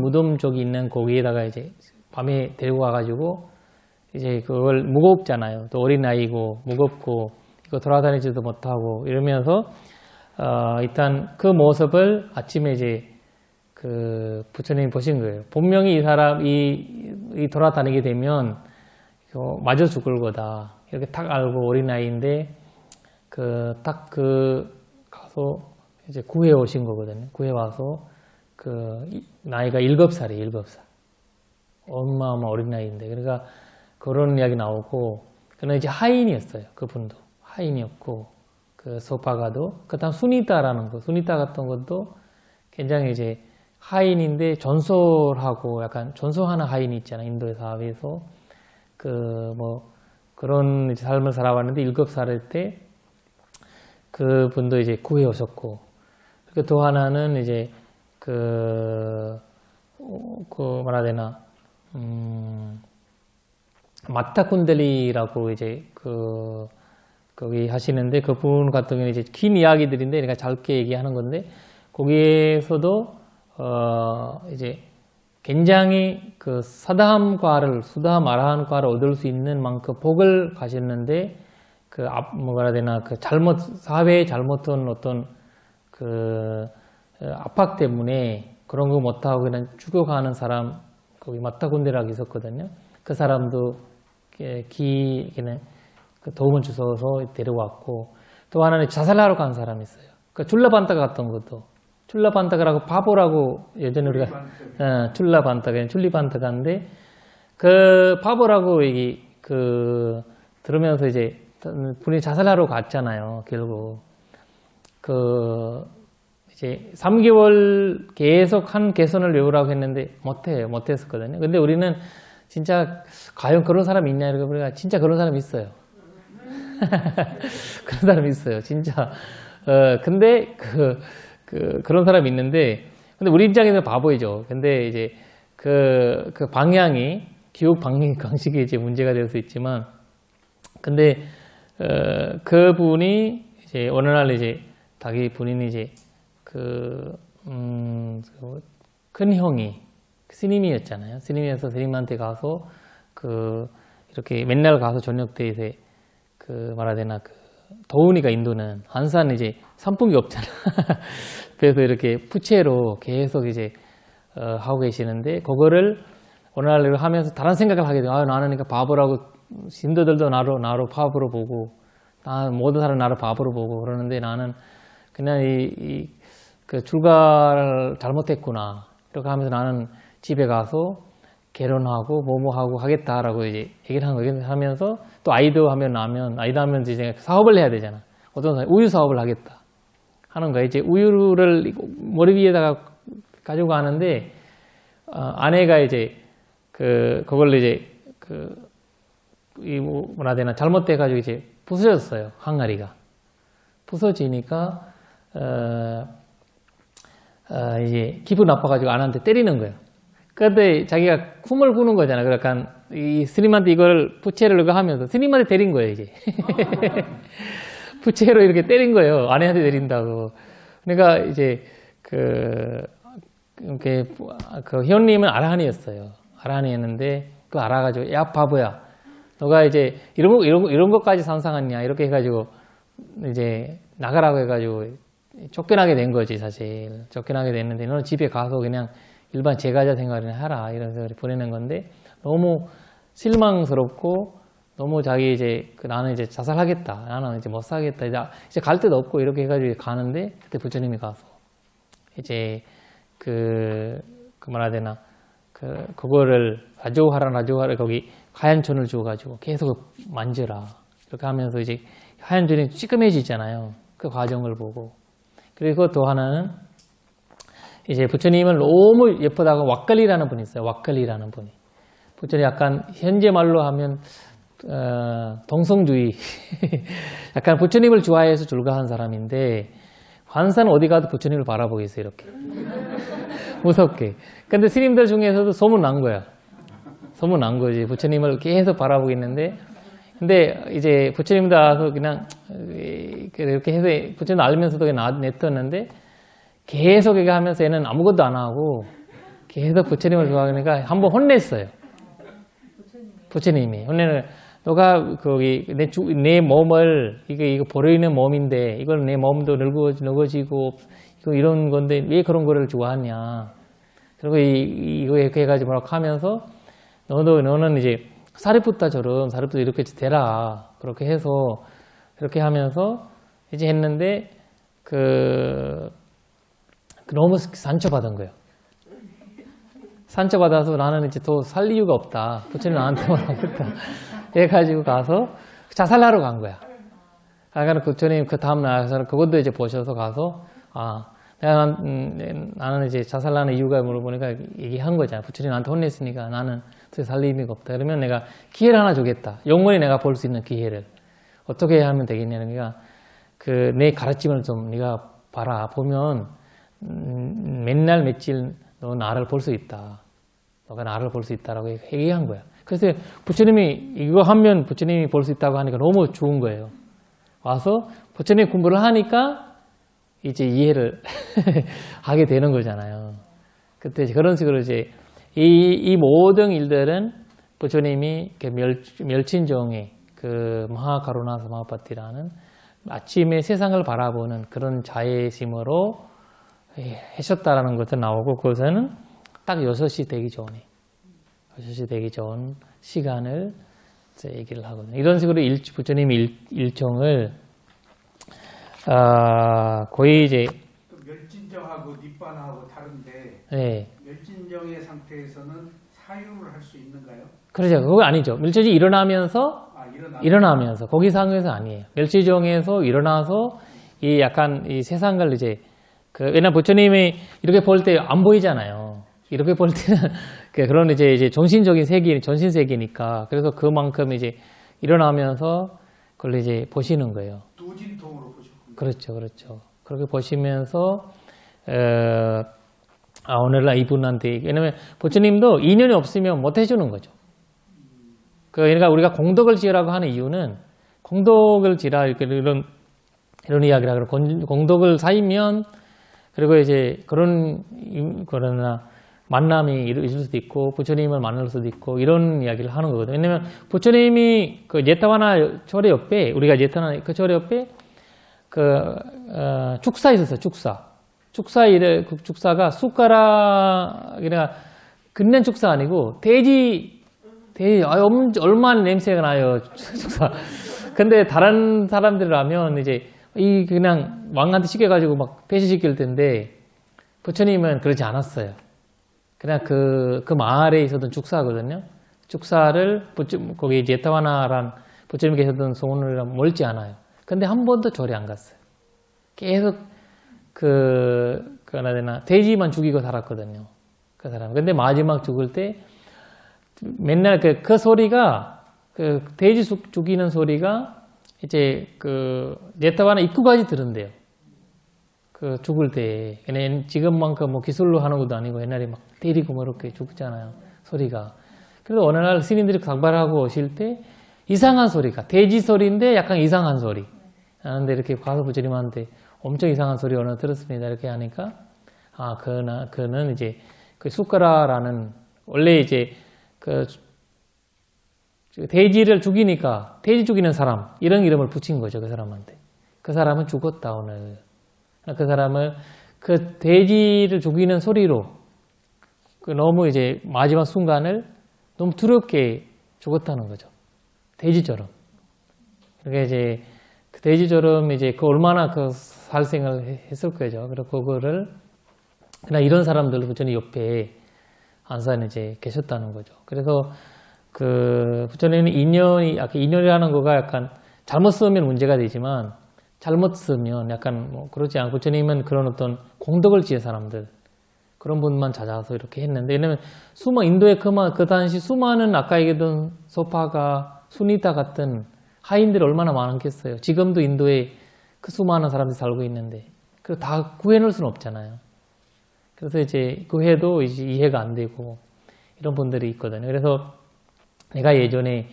무덤 쪽에 있는 거기에다가 이제 밤에 데리고 가가지고 이제 그걸 무겁잖아요. 또 어린 아이고 무겁고 이거 돌아다니지도 못하고 이러면서 일단 그 모습을 아침에 이제 부처님이 보신 거예요. 분명히 이 사람이 돌아다니게 되면 맞아 죽을 거다. 이렇게 딱 알고 어린 아이인데 가서 이제 구해 오신 거거든요. 구해 와서 나이가 7살이에요. 7살. 엄마 어린 나이인데. 그러니까 그런 이야기 나오고, 그는 이제 하인이었어요. 그분도 하인이었고, 소파가도. 그다음 수니타 같은 것도 굉장히 이제 하인인데 전솔하고 약간 전소하는 하인이 있잖아요. 인도의 사회에서 그런 삶을 살아왔는데 7살일 때 그분도 이제 구해 오셨고, 그리고 또 하나는 이제 마타쿤델리라고 이제 거기 하시는데, 그분 같은 경우는 이제 긴 이야기들인데 그러니까 짧게 얘기하는 건데, 거기에서도 이제 굉장히 수다함 아라한과를 얻을 수 있는 만큼 복을 가셨는데, 사회에 잘못한 어떤 압박 때문에 그런 거 못하고 그냥 죽어가는 사람, 거기 마타군데라고 있었거든요. 그 사람도 도움을 주셔서 데려왔고, 또 하나는 자살하러 간 사람이 있어요. 줄라반타가 같은 것도, 줄라반타가라고 바보라고 예전에 우리가 줄리반타가인데, 바보라고 들으면서 이제 분이 자살하러 갔잖아요. 결국 이제 3개월 계속 한 개선을 외우라고 했는데 못했었거든요. 근데 우리는 진짜 과연 그런 사람이 있냐 이러고 보니까 진짜 그런 사람이 있어요. 그런 사람이 있어요. 진짜. 근데 그런 사람이 있는데, 근데 우리 입장에서 바보이죠. 근데 이제 방향이, 교육 방식이 이제 문제가 될 수 있지만, 근데 그분이 이제 어느 날 이제 자기 본인이 이제 큰 형이 스님이었잖아요. 스님이어서 스님한테 가서 이렇게 맨날 가서 저녁 때 이제 더우니까 인도는 한산 이제 선풍기 없잖아. 그래서 이렇게 부채로 계속 이제 하고 계시는데 그거를 어느 날 하면서 다른 생각을 하게 돼요. 아, 나는 그러니까 바보라고 신도들도 나로 바보로 보고 모든 사람 나를 바보로 보고 그러는데 나는 그냥 그 출가를 잘못했구나 이렇게 하면서 나는 집에 가서 결혼하고 뭐하고 하겠다라고 이제 얘기를 한 거예요. 하면서 또 아이도 하면 이제 사업을 해야 되잖아. 어떤 사람이 우유 사업을 하겠다 하는 거예요. 이제 우유를 머리 위에다가 가지고 가는데 아내가 이제 그걸 이제 뭐라 해야 되나 잘못돼 가지고 이제 부서졌어요. 항아리가 부서지니까 이제 기분 나빠가지고 아내한테 때리는 거예요. 그런데 자기가 쿰을 부는 거잖아. 그러니까 이 스님한테 이걸 부채를 이거 하면서 스님한테 때린 거예요, 이제. 부채로 이렇게 때린 거예요. 아내한테 때린다고. 그러니까 이제 그 회원님은 아라한이었어요. 아라한이었는데 그 알아가지고 야 바보야, 너가 이제 이런 것까지 상상하냐 이렇게 해가지고 이제 나가라고 해가지고 쫓겨나게 된 거지 사실. 쫓겨나게 됐는데 너는 집에 가서 그냥 일반 제가자 생활을 하라 이러면서 보내는 건데 너무 실망스럽고 너무 자기 이제 나는 이제 자살하겠다, 나는 이제 못 살겠다, 이제 갈 데도 없고 이렇게 해가지고 가는데 그때 부처님이 가서 이제 뭐라 해야 되나 그거를 라조하라 거기 하얀천을 주어가지고 계속 만져라 이렇게 하면서 이제 하얀천이 찌끔해지잖아요. 그 과정을 보고. 그리고 또 하나는 이제 부처님을 너무 예쁘다고 왁갈리라는 분이 있어요. 왁갈리라는 분이. 부처님 약간 현재 말로 하면 동성주의. 약간 부처님을 좋아해서 줄가한 사람인데 관사는 어디 가도 부처님을 바라보고 있어요. 이렇게. 무섭게. 근데 스님들 중에서도 소문난 거야. 소문난 거지. 부처님을 계속 바라보고 있는데 근데 이제 부처님도 와서 그냥 이렇게 해서 부처님 알면서도 그냥 냈었는데 계속 이렇게 하면서 얘는 아무것도 안 하고 계속 부처님을 좋아하니까 한번 혼냈어요. 부처님이 혼내는 너가 거기 내 몸을 이거 버리는 몸인데 이걸 내 몸도 늙어지고 이거 이런 건데 왜 그런 거를 좋아하냐. 그리고 이거 이렇게 해가지고 뭐라고 하면서 너는 이제 사리푸타처럼 사리푸타 이렇게 되라 그렇게 해서 그렇게 하면서 이제 했는데 너무 상처받은 거예요. 상처받아서 나는 이제 더 살 이유가 없다. 부처님 나한테만 하겠다. 해가지고 가서 자살하러 간 거야. 그러니까 부처님 그 다음 날에서 그것도 이제 보셔서 가서 나는 이제 자살하는 이유가 물어보니까 얘기한 거잖아. 부처님 나한테 혼냈으니까 나는 더 살 의미가 없다. 그러면 내가 기회를 하나 주겠다. 영원히 내가 볼 수 있는 기회를. 어떻게 하면 되겠냐니까 내 가르침을 좀 네가 봐라. 보면 맨날 며칠 너 나를 볼 수 있다. 너가 나를 볼 수 있다라고 얘기한 거야. 그래서 부처님이 이거 하면 부처님이 볼 수 있다고 하니까 너무 좋은 거예요. 와서 부처님 공부를 하니까 이제 이해를 하게 되는 거잖아요. 그때 그런 식으로 이제 이 모든 일들은 부처님이 멸친정의 마하가루나 사마파티라는 아침에 세상을 바라보는 그런 자애심으로 하셨다라는 것도 나오고 그것은 딱 6시 되기 전에 6시 되기 전 시간을 이제 얘기를 하거든요. 이런 식으로 부처님이 일정을 거의 이제 멸진정하고 닛바나하고 다른데 네. 멸진정의 상태에서는 사유를 할 수 있는가요? 그러죠. 그거 아니죠. 멸치정이 일어나면서 거기 상황에서 아니에요. 멸치정에서 일어나서 이 약간 이 세상을 이제 왜냐면 부처님이 이렇게 볼 때 안 보이잖아요. 이렇게 볼 때는 그런 이제 정신적인 세계, 전신 세계니까 그래서 그만큼 이제 일어나면서 그걸 이제 보시는 거예요. 두진통으로 보셨군요. 그렇죠. 그렇게 보시면서 오늘날 이분한테 왜냐면 부처님도 인연이 없으면 못 해주는 거죠. 그러니까 우리가 공덕을 지으라고 하는 이유는 공덕을 지라 이런 이야기를 하고 공덕을 쌓이면 그리고 이제 그러나 만남이 있을 수도 있고 부처님을 만날 수도 있고 이런 이야기를 하는 거거든요. 왜냐면 부처님이 그 제타와나 절의 옆에 우리가 제타와나 그 절의 옆에 축사 있었어요. 축사가 숟가락이나 근된 축사 아니고 돼지 얼마나 냄새가 나요. 축사. 근데 다른 사람들이라면 이제 이 그냥 왕한테 시켜가지고 막 폐시시킬 텐데 부처님은 그러지 않았어요. 그냥 그 마을에 있었던 축사거든요. 축사를 거기 제타와나란 부처님 계셨던 소원이랑 멀지 않아요. 근데 한 번도 절에 안 갔어요. 계속 돼지만 죽이고 살았거든요. 그 사람. 근데 마지막 죽을 때 맨날 그 소리가 돼지 죽이는 소리가 이제 제타와나 입구까지 들은대요. 죽을 때. 지금만큼 뭐 기술로 하는 것도 아니고 옛날에 막 때리고 뭐 이렇게 죽잖아요. 소리가. 그래서 어느 날 스님들이 상발하고 오실 때 이상한 소리가 돼지 소리인데 약간 이상한 소리. 하는데 이렇게 가서 부처님한테 엄청 이상한 소리 오늘 들었습니다. 이렇게 하니까 그는 이제 숟가라라는 원래 이제 돼지를 죽이니까 돼지 죽이는 사람 이런 이름을 붙인 거죠. 그 사람한테. 그 사람은 죽었다 오늘. 그 사람은 그 돼지를 죽이는 소리로 너무 이제 마지막 순간을 너무 두렵게 죽었다는 거죠. 돼지처럼. 그러니까 이제 그 돼지처럼 이제 얼마나 살생을 했을 거죠. 그래서 그거를 그냥 이런 사람들도 부처님 옆에 안산 이제 계셨다는 거죠. 그래서 부처님은 인연이라는 거가 약간 잘못 쓰면 문제가 되지만 잘못 쓰면 약간 뭐 그렇지 않고 부처님은 그런 어떤 공덕을 지은 사람들 그런 분만 찾아서 이렇게 했는데 왜냐면 인도의 그 당시 수많은 아까 얘기했던 소파가 수니타 같은 하인들이 얼마나 많겠어요. 지금도 인도에 그 수많은 사람들이 살고 있는데 그걸 다 구해놓을 수는 없잖아요. 그래서 이제 구해도 이제 이해가 안 되고 이런 분들이 있거든요. 그래서 내가 예전에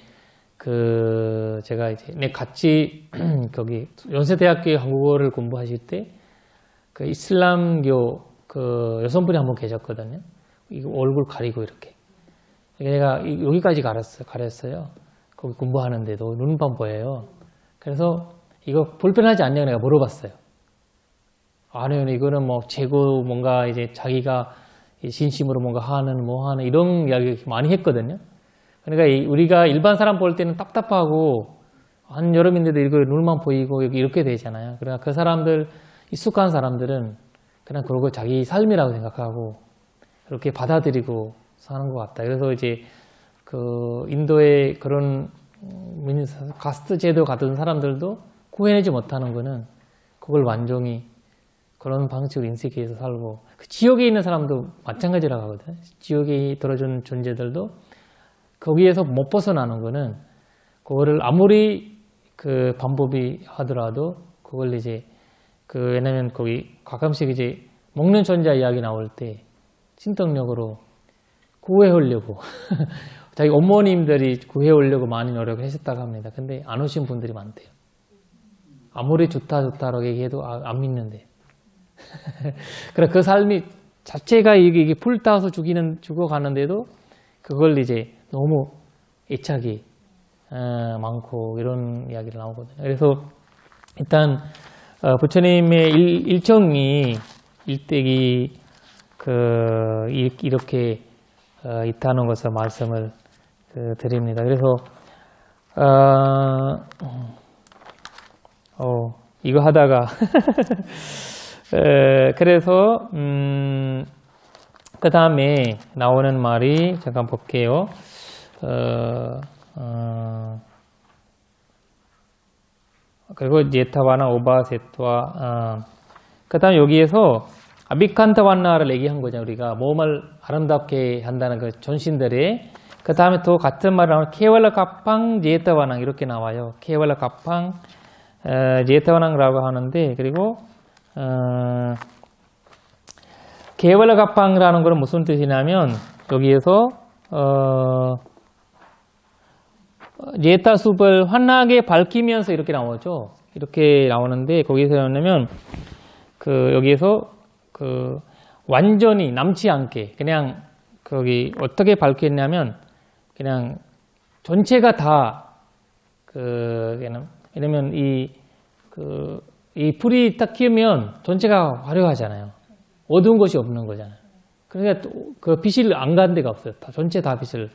제가 이제 같이 거기 연세대학교 한국어를 공부하실 때 이슬람교 여성분이 한 분 계셨거든요. 이거 얼굴 가리고 이렇게. 내가 여기까지 가렸어요. 거기 공부하는데도 눈만 보여요. 그래서 이거 불편하지 않냐고 내가 물어봤어요. 아니요, 이거는 뭐 재고 뭔가 이제 자기가 진심으로 뭔가 하는 이런 이야기 많이 했거든요. 그러니까 우리가 일반 사람 볼 때는 답답하고 한여름인데도 이거 눈만 보이고 이렇게 되잖아요. 그러니까 그 사람들 익숙한 사람들은 그냥 그러고 자기 삶이라고 생각하고 그렇게 받아들이고 사는 것 같다. 그래서 이제 인도의 그런 가스트 제도 같은 사람들도 구해내지 못하는 거는 그걸 완전히 그런 방식으로 인식해서 살고 지옥에 있는 사람도 마찬가지라고 하거든요. 지옥에 들어준 존재들도 거기에서 못 벗어나는 거는 그거를 아무리 방법이 하더라도 그걸 이제 왜냐면 거기 가끔씩 이제 먹는 천자 이야기 나올 때 신덕력으로 구해오려고 자기 어머님들이 구해오려고 많이 노력을 하셨다고 합니다. 근데 안 오신 분들이 많대요. 아무리 좋다라고 얘기해도 안 믿는데. 그래 그 삶이 자체가 이게 불타서 죽어가는데도 그걸 이제 너무 애착이 많고 이런 이야기를 나오거든요. 그래서 일단 부처님의 일정이 일대기 이렇게 있다는 것을 말씀을 드립니다. 그래서 이거 하다가 그래서 그 다음에 나오는 말이 잠깐 볼게요. 그리고 제타와나 오바세토와 그 다음에 여기에서 아비칸타완나를 얘기한 거죠. 우리가 몸을 아름답게 한다는 그 전신들의 그 다음에 또 같은 말을 하면 케왈라 가팡 제타와낭 이렇게 나와요. 케왈라 가팡 제타와낭라고 하는데 그리고 케왈라 가팡이라는 것은 무슨 뜻이냐면 여기에서 제타 숲을 환하게 밝히면서 이렇게 나오죠. 이렇게 나오는데 거기서 뭐냐면 여기에서 완전히 남지 않게 그냥 거기 어떻게 밝혔냐면 그냥 전체가 다 왜냐면 이 불이 딱 켜면 전체가 화려하잖아요. 어두운 것이 없는 거잖아요. 그러니까 그 빛을 안 간 데가 없어요. 전체 다 빛을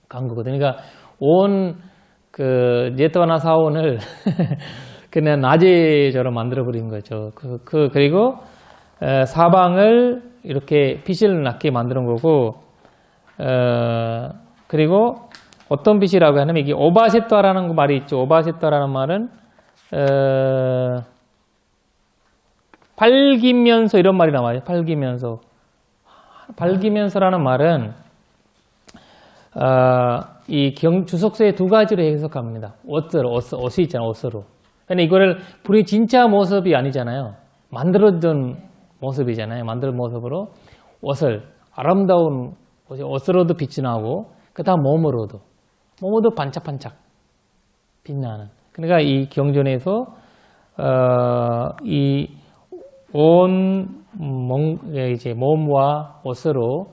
간 거거든요. 그러니까 온 제트와나 사원을 그냥 낮에처럼 만들어버린 거죠. 그리고 사방을 이렇게 빛을 나게 만드는 거고, 그리고 어떤 빛이라고 하냐면 이게 오바세타라는 말이 있죠. 오바세타라는 말은 밝이면서 이런 말이 나와요. 밝이면서. 밝이면서라는 말은 이 주석서에 두 가지로 해석합니다. 옷이 있잖아요. 옷으로. 근데 이거를 불의 진짜 모습이 아니잖아요. 만들어둔 모습이잖아요. 만든 모습으로 옷을 아름다운 옷으로도 빛이 나고 그 다음 몸으로도 반짝반짝 빛나는. 그러니까 이 경전에서 이 온 몸과 옷으로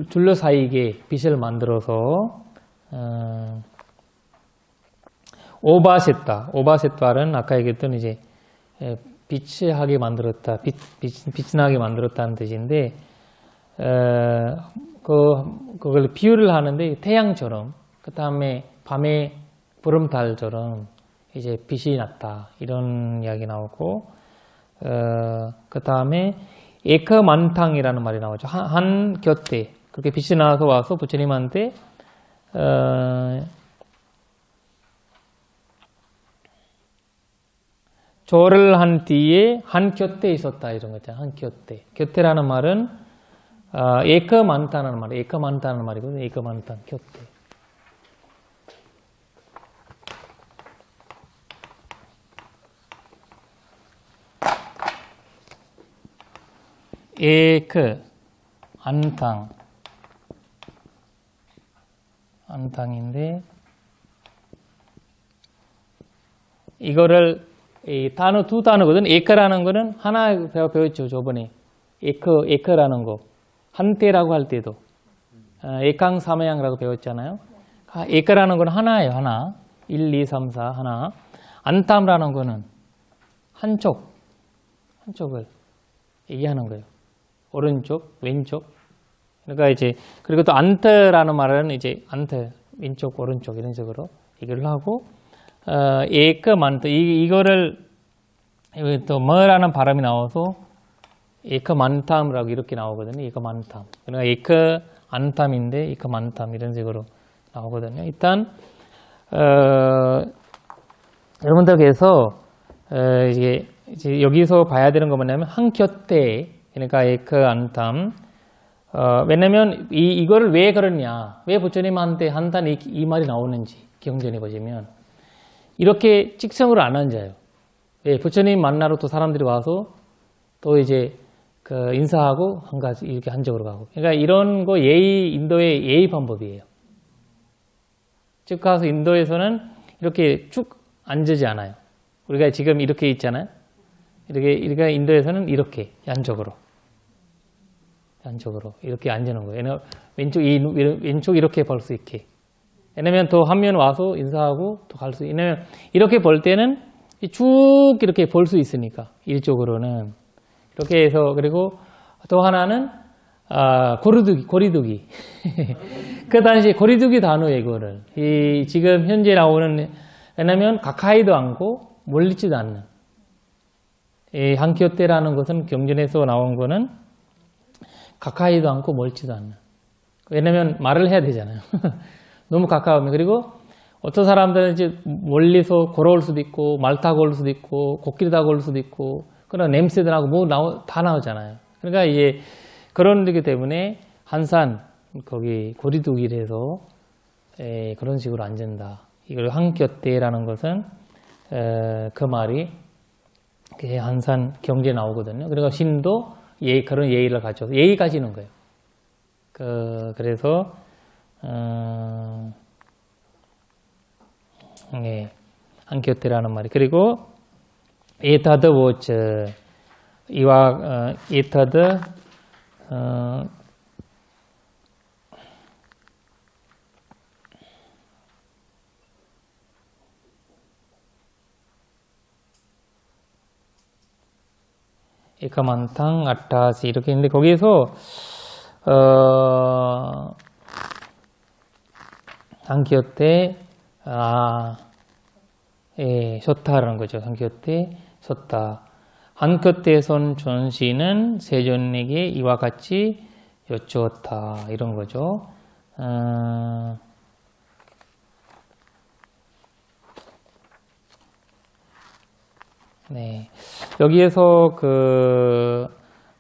둘러싸이게 빛을 만들어서 오바세타는 아까 얘기했던 이제 빛하게 만들었다, 빛나게 만들었다는 뜻인데 그걸 비유를 하는데 태양처럼 그 다음에 밤에 보름달처럼 이제 빛이 났다 이런 이야기 나오고 그 다음에 에크만탕이라는 말이 나오죠. 한 곁에 그렇게 빛이 나서 와서 부처님한테 절을 한 뒤에 한 곁에 있었다 이런 거잖아요. 한 곁에. 곁에라는 말은 에크만타라는 말이에요. 에크만타라는 말이거든요. 에크만타 곁에. 안탕인데 이거를 이 단어 두 단어거든. 에크라는 거는 하나 배웠죠 저번에. 에크라는 거 한때라고 할 때도 에캉사마양이라고 배웠잖아요. 에크라는 건 하나예요. 하나. 1, 2, 3, 4 하나. 안탐라는 거는 한쪽을 얘기하는 거예요. 오른쪽, 왼쪽. 그러니까 이제 그리고 또 안트라는 말은 이제 안트 왼쪽, 오른쪽 이런 식으로 얘기를 하고 에크만트 이거를 또 뭐라는 발음이 나와서 에크만탐이라고 이렇게 나오거든요. 에크만탐. 그러니까 에크안탐인데 에크만탐 이런 식으로 나오거든요. 일단 여러분들께서 이제 여기서 봐야 되는 거 뭐냐면 한 곁에 그러니까 에크안탐 왜냐면 이거를 왜 그러냐 왜 부처님한테 한단 이 말이 나오는지 경전에 보시면 이렇게 직성으로 안 앉아요. 예, 부처님 만나러 또 사람들이 와서 또 이제 인사하고 한 가지 이렇게 한쪽으로 가고. 그러니까 이런 거 인도의 예의 방법이에요. 즉 가서 인도에서는 이렇게 쭉 앉지 않아요. 우리가 지금 이렇게 있잖아요. 이렇게 인도에서는 이렇게 양쪽으로 이렇게 앉는 거예요. 왼쪽 이렇게 볼 수 있게. 왜냐면 또 한 명 와서 인사하고 또 갈 수. 왜냐면 이렇게 볼 때는 쭉 이렇게 볼 수 있으니까 일쪽으로는 이렇게 해서. 그리고 또 하나는 고리두기. 그 당시 고리두기 단어예요. 이거를 지금 현재 나오는. 왜냐면 가까이도 않고 멀리지도 않는. 이 한곁대라는 것은 경전에서 나온 거는 가까이도 않고 멀지도 않는. 왜냐면 말을 해야 되잖아요. 너무 가까우면. 그리고 어떤 사람들은 이제 멀리서 걸어올 수도 있고 말 타고 올 수도 있고 코끼리 타고 올 수도 있고 그런 냄새도 나고 다 나오잖아요. 그러니까 이제 그런 데기 때문에 한산 거기 고리두기를 해서 그런 식으로 앉는다. 이걸 한곁대라는 것은 그 말이 한산 경제에 나오거든요. 그리고 신도 그런 예의를 가져서 예의 가지는 거예요. 그래서 한곁대라는 말이. 그리고 에타드워츠 이와 이터드 에카만탕 아타시 이렇게 있는데 거기에서 상키요테 쇼타라는 거죠. 상키요테 쇼타. 한껏대선 존시는 세존에게 이와 같이 여쭈었다 이런 거죠. 네. 여기에서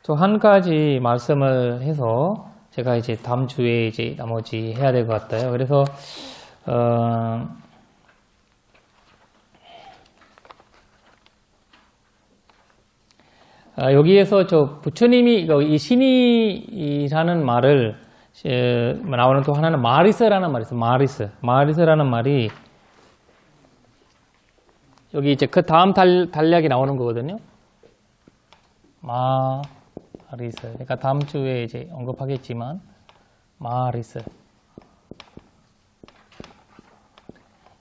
저 한 가지 말씀을 해서 제가 이제 다음 주에 이제 나머지 해야 될 것 같아요. 그래서 여기에서 저 부처님이 이 신이라는 말을 나오는 또 하나는 마리스라는 말이 있어요. 마리스라는 말이 여기 이제 그 다음 단락이 나오는 거거든요. 마리스. 그러니까 다음 주에 이제 언급하겠지만 마리스.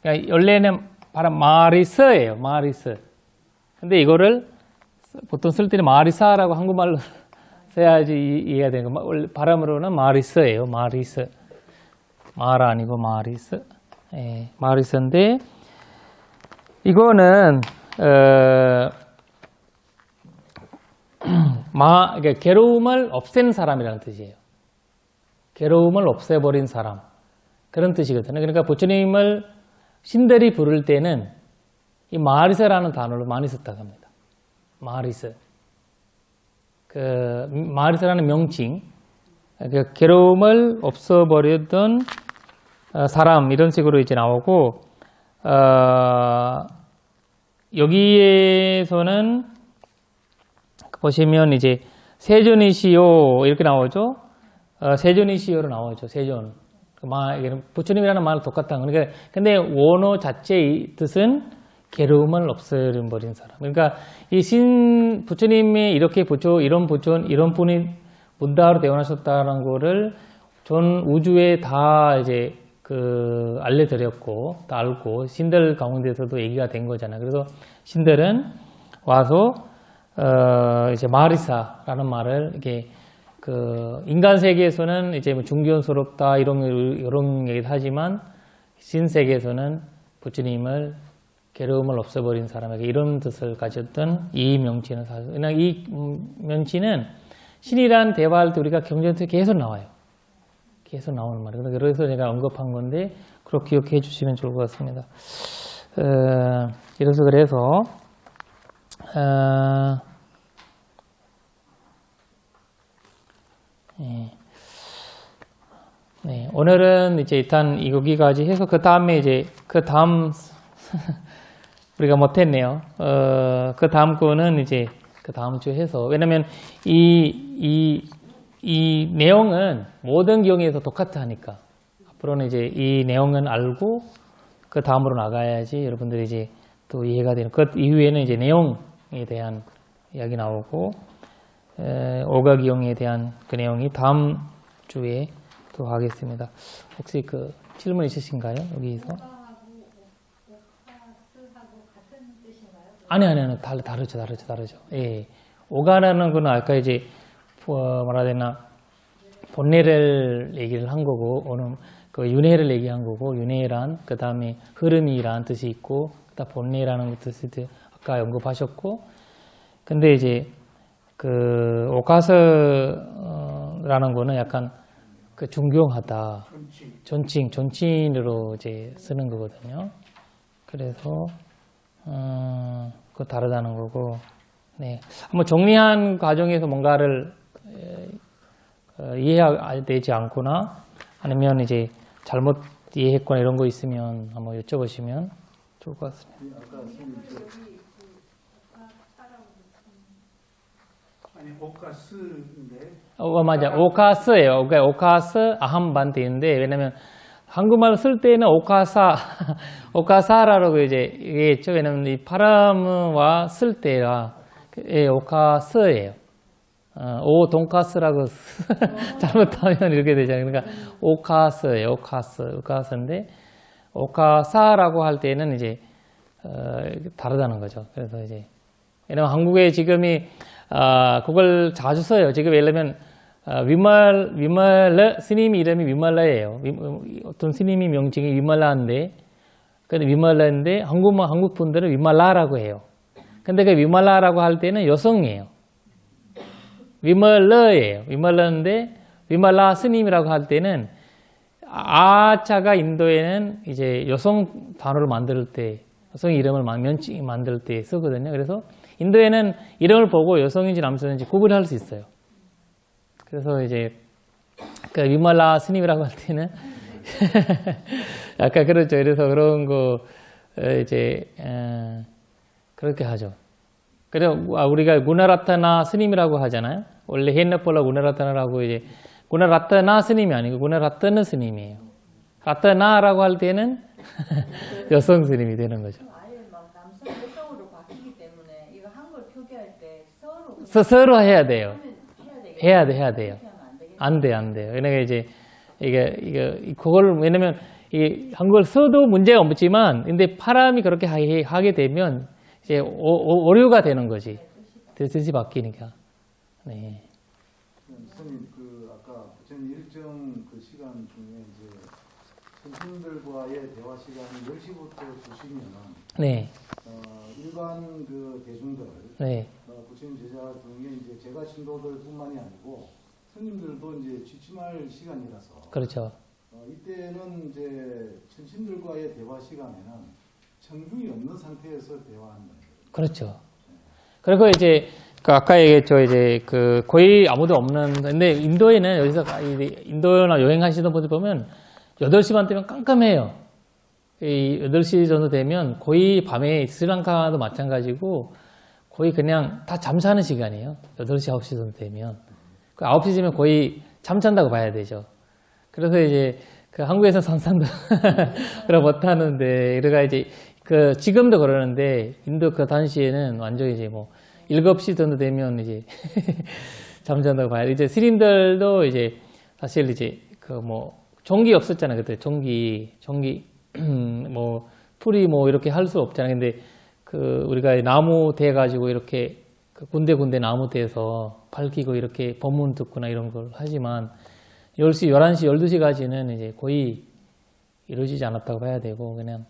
그러니까 원래는 바로 마리스예요. 마리스. 근데 이거를 보통 쓸 때는 마리사라고 한국말로 써야지 이해가 되는 거. 원래 발음으로는 마리스예요. 마리스. 마라 아니고 마리스. 예, 마리스인데 이거는 그러니까 괴로움을 없앤 사람이라는 뜻이에요. 괴로움을 없애버린 사람 그런 뜻이거든요. 그러니까 부처님을 신들이 부를 때는 이 마리스라는 단어를 많이 썼다고 합니다. 마리스. 마리스라는 명칭. 그러니까 괴로움을 없애버렸던 사람 이런 식으로 이제 나오고 여기에서는 보시면 이제 세존이시요 이렇게 나오죠. 세존이시요로 나오죠. 세존. 부처님이라는 말은 똑같다. 그러니까 근데 원어 자체의 뜻은 괴로움을 없애버린 사람. 그러니까 이 부처님이 이렇게 이런 분이 문다로 태어나셨다는 거를 전 우주에 다 이제 알려드렸고, 다 알고, 신들 가운데서도 얘기가 된 거잖아요. 그래서 신들은 와서, 이제 마리사라는 말을 이렇게 인간 세계에서는 이제 뭐 중견스럽다 이런 얘기도 하지만 신 세계에서는 부처님을 괴로움을 없애버린 사람에게 이런 뜻을 가졌던 이 명치는 사실 그냥 이 명치는 신이란 대화할 때 우리가 경전에 계속 나와요. 계속 나오는 말이에요. 그래서 제가 언급한 건데 그렇게 기억해 주시면 좋을 것 같습니다. 그래서 네, 오늘은 이제 일단 여기까지 해서 그 다음에 이제 그 다음 우리가 못했네요. 그 다음 거는 이제 그 다음 주에 해서 왜냐면 이 내용은 모든 경우에서 똑같으니까 앞으로는 이제 이 내용은 알고 그 다음으로 나가야지 여러분들이 이제 또 이해가 되는 그 이후에는 이제 내용에 대한 이야기 나오고 오가기용에 대한 그 내용이 다음 주에 또 하겠습니다. 혹시 질문 있으신가요? 여기서? 아니 다르죠. 예. 오가라는 거는 아까 이제 뭐라 해야 되나 본래를 얘기를 한 거고 오늘 윤회를 얘기한 거고 윤회란 그 다음에 흐름이란 뜻이 있고 그다음 본래라는 뜻이 아까 언급하셨고 근데 이제 오카스라는 거는 약간 존경하다 존칭으로 이제 쓰는 거거든요. 그래서 그거 다르다는 거고, 네. 한번 정리한 과정에서 뭔가를 이해가 되지 않거나 아니면 이제 잘못 이해했거나 이런 거 있으면 한번 여쭤보시면 좋을 것 같습니다. 아니 오카스인데. 맞아. 오카스예요. 그러니까 오카스 아함반데 있는데 왜냐면 한국말 쓸 때는 오카사라고 이제 얘기했죠. 왜냐면 이 파람과 쓸 때가 예, 오카스예요. 오 돈가스라고 잘못하면 이렇게 되잖아요. 그러니까 오카스예요. 오카스인데 오카사라고 할 때는 이제 다르다는 거죠. 그래서 이제 왜냐면 한국에 지금이 그걸 자주 써요. 지금 예를 들면 위말라 스님 이름이 위말라예요. 어떤 스님이 명칭이 위말라인데 근데 위말라인데 한국 분들은 위말라라고 해요. 근데 그 위말라라고 할 때는 여성이에요. 위말라예요. 위말라인데 위말라 스님이라고 할 때는 아자가 인도에는 이제 여성 단어를 만들 때 여성 이름을 명칭 만들 때 쓰거든요. 그래서 인도에는 이름을 보고 여성인지 남성인지 구분할 수 있어요. 그래서 이제 그 위말라 스님이라고 할 때는 약간 그렇죠. 그래서 그런 거 이제 그렇게 하죠. 그래서 우리가 구나라타나 스님이라고 하잖아요. 원래 헤나폴라 구나라타나라고 이제 구나라타나 스님이 아니고 구나라타나 스님이에요. 라타나라고 할 때는 여성 스님이 되는 거죠. 아예 막 남성 여성으로 바뀌기 때문에 이거 한글 표기할 때 서로 서로 해야 돼요. 해야 해야 돼요. 안 되겠네. 안 돼요. 왜냐면 이제 이게 그걸 왜냐면 이 한국을 써도 문제가 없지만 근데 바람이 그렇게 하게 되면 이제 오류가 되는 거지. 뜻이 바뀌니까. 네. 선생님 그 아까 부처님 일정 그 시간 중에 이제 선생님들과의 대화 시간이 10시부터 2시면은 네. 일반 그 대중들 네. 부처님 제자 중에 이제 제가 신도들뿐만이 아니고 스님들도 이제 취침할 시간이라서 그렇죠. 이때는 이제 천신들과의 대화 시간에는 청중이 없는 상태에서 대화하는 거예요. 그렇죠. 그리고 이제 그 아까 얘기했죠. 이제 그 거의 아무도 없는 근데 인도에는 여기서 인도나 여행하시는 분들 보면 8시만 되면 깜깜해요. 이 8시 정도 되면 거의 밤에 스리랑카도 마찬가지고 거의 그냥 다 잠자는 시간이에요. 8시, 9시 정도 되면. 그 9시 되면 거의 잠잔다고 봐야 되죠. 그래서 이제 그 한국에서 상상도 그래 못하는데, 이래가 이제 그 지금도 그러는데, 인도 그 당시에는 완전히 이제 뭐 7시 정도 되면 이제 잠잔다고 봐야 돼. 이제 스님들도 이제 사실 이제 그 뭐 전기 없었잖아요. 그때 전기 뭐 풀이 뭐 이렇게 할 수 없잖아요. 근데 그 우리가 나무 대 가지고 이렇게 그 군데 나무 대서 밝히고 이렇게 법문 듣거나 이런 걸 하지만 10시, 11시, 12시까지는 이제 거의 이루어지지 않았다고 봐야 되고, 그냥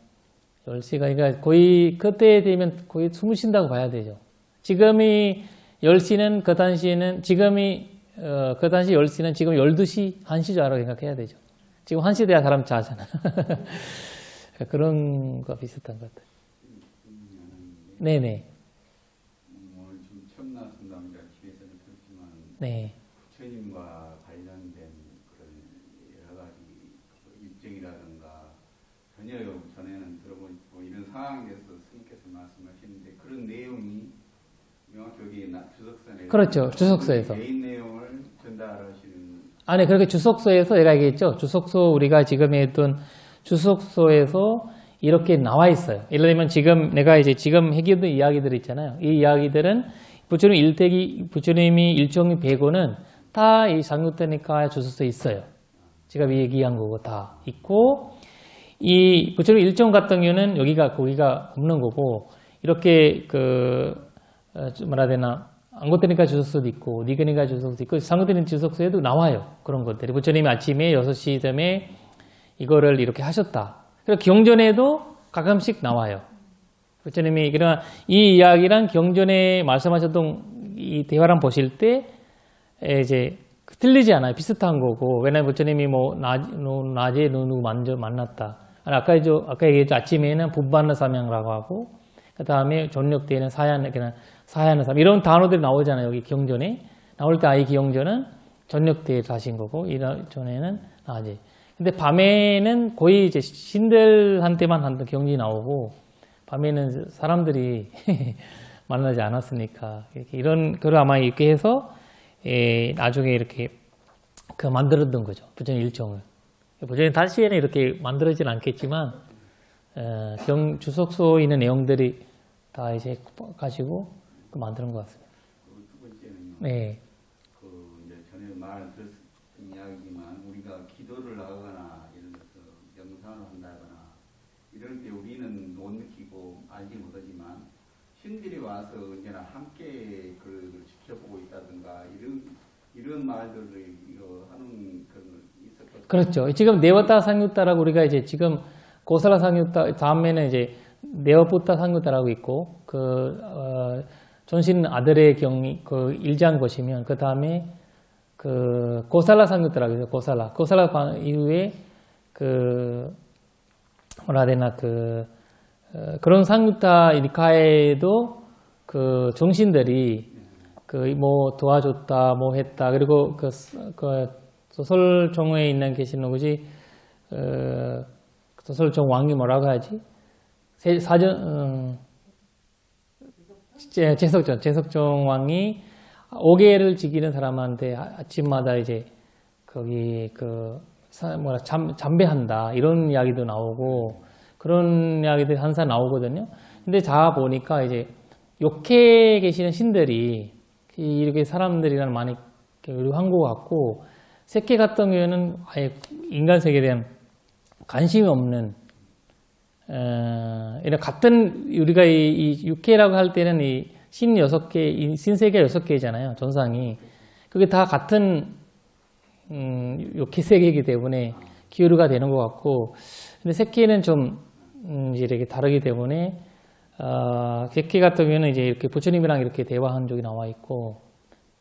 10시가 그러니까 거의 그때 되면 거의 숨을 쉰다고 봐야 되죠. 지금이 10시는 그 당시에는 그 당시 10시는 지금 12시, 1시 줄 알아 생각해야 되죠. 지금 1시 돼야 사람 자잖아. 그런 거 비슷한 것 같아요. 네네. 오늘 지금 처음 나왔습니다. 집에서는 그렇지만 네. 부처님과 관련된 그런 여러 가지 일정이라든가 전혀 전에는 들어본 이런 상황에 대해서 스님께서 말씀하시는데 그런 내용이 명확히 여기 주석서에 그렇죠. 주석서에서. 개인 내용을 전달하시는. 아니, 그렇게 주석서에서 제가 얘기했죠. 주석서 우리가 지금 했던 주석서에서 이렇게 나와 있어요. 예를 들면 내가 이제 지금 얘기했던 이야기들 있잖아요. 이 이야기들은 부처님이 일종이 베고는 다 이 장육대니까 주석서에 있어요. 제가 얘기한 거고 다 있고, 이 부처님 일종 같은 경우는 거기가 없는 거고, 이렇게 뭐라 해야 되나, 안고테니까 주석서도 있고, 니그니까 주석서도 있고, 상고테니까 주석서에도 나와요. 그런 것들이. 부처님이 아침에 6시쯤에 이거를 이렇게 하셨다. 그리고 경전에도 가끔씩 나와요. 부처님이, 그러나 이 이야기랑 경전에 말씀하셨던 이 대화랑 보실 때, 이제, 틀리지 않아요. 비슷한 거고. 왜냐면 부처님이 낮에 누구 만났다. 아까 얘기했죠. 아침에는 분반나 사명이라고 하고, 그 다음에 저녁 때에는 사야는 사명. 이런 단어들이 나오잖아요. 여기 경전에. 나올 때 이 경전은 저녁 때에 하신 거고, 전에는 낮에. 근데 밤에는 거의 이제 신들한테만 한번 경전이 나오고, 밤에는 사람들이 만나지 않았으니까. 그걸 아마 이렇게 해서, 나중에 이렇게 만들었던 거죠. 부처님 일정을. 부처님 다시에는 이렇게 만들어지진 않겠지만, 주석서에 있는 내용들이 다 이제 가지고 그 만드는 것 같습니다. 그리고 두 번째는요. 네. 그 이제 전에 말 들었던 이야기지만 우리가 기도를 하거나 이런 명상을 한다거나 이럴 때 우리는 못 느끼고 알지 못하지만 신들이 와서 언제나 함께 그걸 지켜보고 있다든가 이런 말들을 이거 하는 그런 있었거든요. 그렇죠. 지금 네와타 상유타라고 우리가 이제 지금 고살라 상유타 다음에는 이제 네와부타 상유타라고 있고 존신 아들의 경이 그 1장 보시면 그 다음에 그 고살라 상유타라고 해서 고살라 이후에 그 뭐라 해야 되나 그런 상유타 니카에도 그 종신들이 그 뭐 도와줬다 뭐 했다 그리고 그 소설종에 있는 계신 누구지 소설종 왕이 뭐라고 하지 제석종 왕이 5개를 지키는 사람한테 아침마다 이제 거기 잠배한다 이런 이야기도 나오고 그런 이야기들이 항상 나오거든요. 근데 자 보니까 이제 욕해 계시는 신들이 이렇게 사람들이랑 많이 의료한 것 같고 세계 같은 경우에는 아예 인간 세계에 대한 관심이 없는 이런 같은 우리가 이 육해라고 할 때는 이 신 6개, 신세계 6개잖아요. 전상이. 그게 다 같은 육해 세계이기 때문에 기울가 되는 것 같고 근데 세계는 좀 이제 이렇게 다르기 때문에 세계 같은 경우에는 이제 이렇게 부처님이랑 이렇게 대화한 적이 나와 있고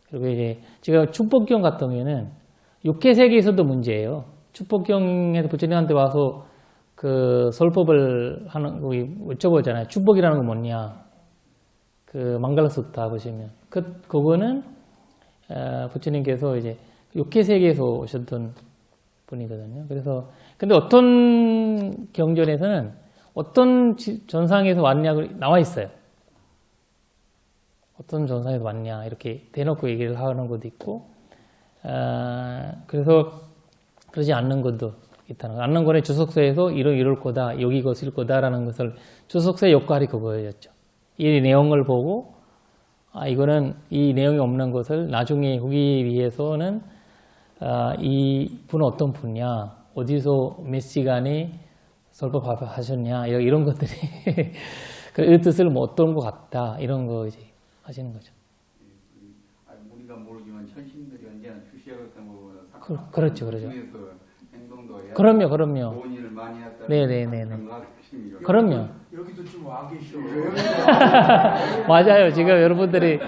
그리고 이제 제가 축복경 같은 경우에는 육해 세계에서도 문제예요. 축복경에서 부처님한테 와서 그 설법을 하는 거 여쭤보잖아요. 축복이라는 건 뭐냐? 그 망갈라수타 보시면 그거는 부처님께서 이제 육해 세계에서 오셨던 분이거든요. 그래서 근데 어떤 경전에서는 어떤 전상에서 왔냐고 나와 있어요. 어떤 전상에서 왔냐 이렇게 대놓고 얘기를 하는 것도 있고 그래서 그러지 않는 것도 있다는 거. 않는 거는 주석서에서 이럴 거다 여기 것일 거다라는 것을 주석서의 역할이 그거였죠. 이 내용을 보고 이거는 이 내용이 없는 것을 나중에 후기 위해서는 이 분은 어떤 분이냐 어디서 몇 시간에 설법하셨냐 이런 것들이 그 뜻을 뭐 어떤 것 같다 이런 거 이제 하시는 거죠. 우리가 모르지만 천신들이 언제나 주시하였던 거보다 그렇죠. 행동도 해야 그럼요. 좋은 일을 많이 했다. 네네네네. 생각하십니다. 그럼요. 여기도 좀 와 계셔. 맞아요. 지금 여러분들이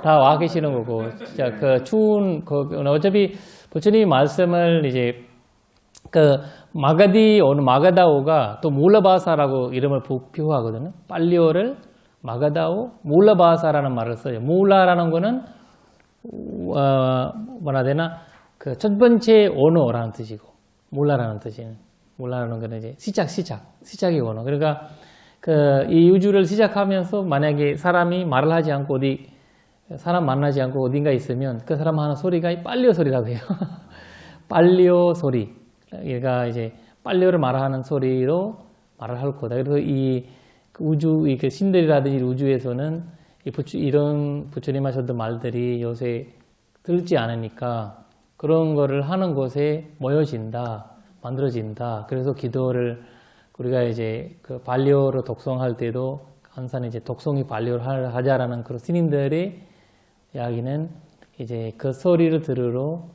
다 와 계시는 거고 진짜 그 추운 어차피 부처님이 말씀을 이제 그 마가다오가 또 몰라바사라고 이름을 표하거든요. 빨리오를 마가다오 몰라바사라는 말을 써요. 몰라라는 거는 뭐라 해야 되나 그 첫 번째 언어라는 뜻이고 몰라라는 뜻이는 몰라라는 거는 이제 시작이 언어. 그러니까 그 이 우주를 시작하면서 만약에 사람이 말을 하지 않고 사람 만나지 않고 어딘가 있으면 그 사람 하는 소리가 빨리오 소리라고 해요. 빨리오 소리. 얘가 이제 빨리오를 말하는 소리로 말을 할 거다. 그래서 이 우주, 이 신들이라든지 우주에서는 이런 부처님 하셨던 말들이 요새 들지 않으니까 그런 거를 하는 곳에 모여진다, 만들어진다. 그래서 기도를 우리가 이제 그 발리오로 독송할 때도 항상 이제 독송이 발리오를 하자라는 그런 스님들의 이야기는 이제 그 소리를 들으러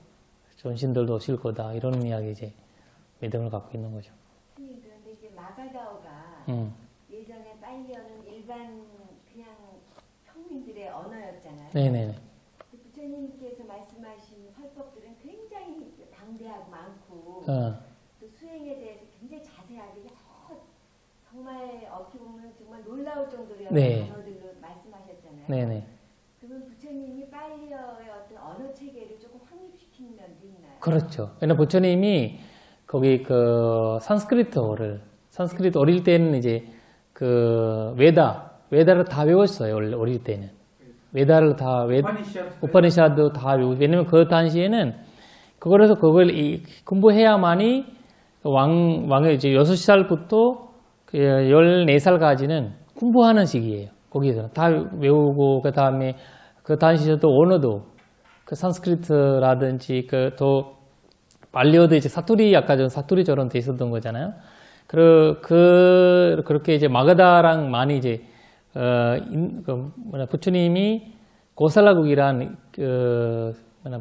존신들도 오실 거다. 이런 이야기 이제 믿음을 갖고 있는 거죠. 그런데 이제 마가다오가 예전에 빨리어는 일반 그냥 평민들의 언어였잖아요. 네네네. 부처님께서 말씀하신 설법들은 굉장히 방대하고 많고 또 수행에 대해서 굉장히 자세하게 정말 어떻게 보면 정말 놀라울 정도로 여러 네. 단어들로 말씀하셨잖아요. 네네. 그러면 부처님이 빨리어의 어떤 언어 체계를 조금 확립시키는 면도 있나요? 그렇죠. 왜냐면 부처님이 거기 그 산스크리트 어릴 때는 이제 그 외다를 다 외웠어요. 어릴 때는. 외다를 다 우파니샤드 다 외우고 왜냐면 그 당시에는 그거라서 그걸 공부해야만이 왕의 이제 6살부터 14살까지는 공부하는 시기예요. 거기에서 다 외우고 그 다음에 그 당시에 또 언어도 그 산스크리트라든지 또 발리어도 이제 사투리 아까 전 사투리처럼 돼 있었던 거잖아요. 그렇게 이제 마가다랑 많이 이제 부처님이 고살라국이란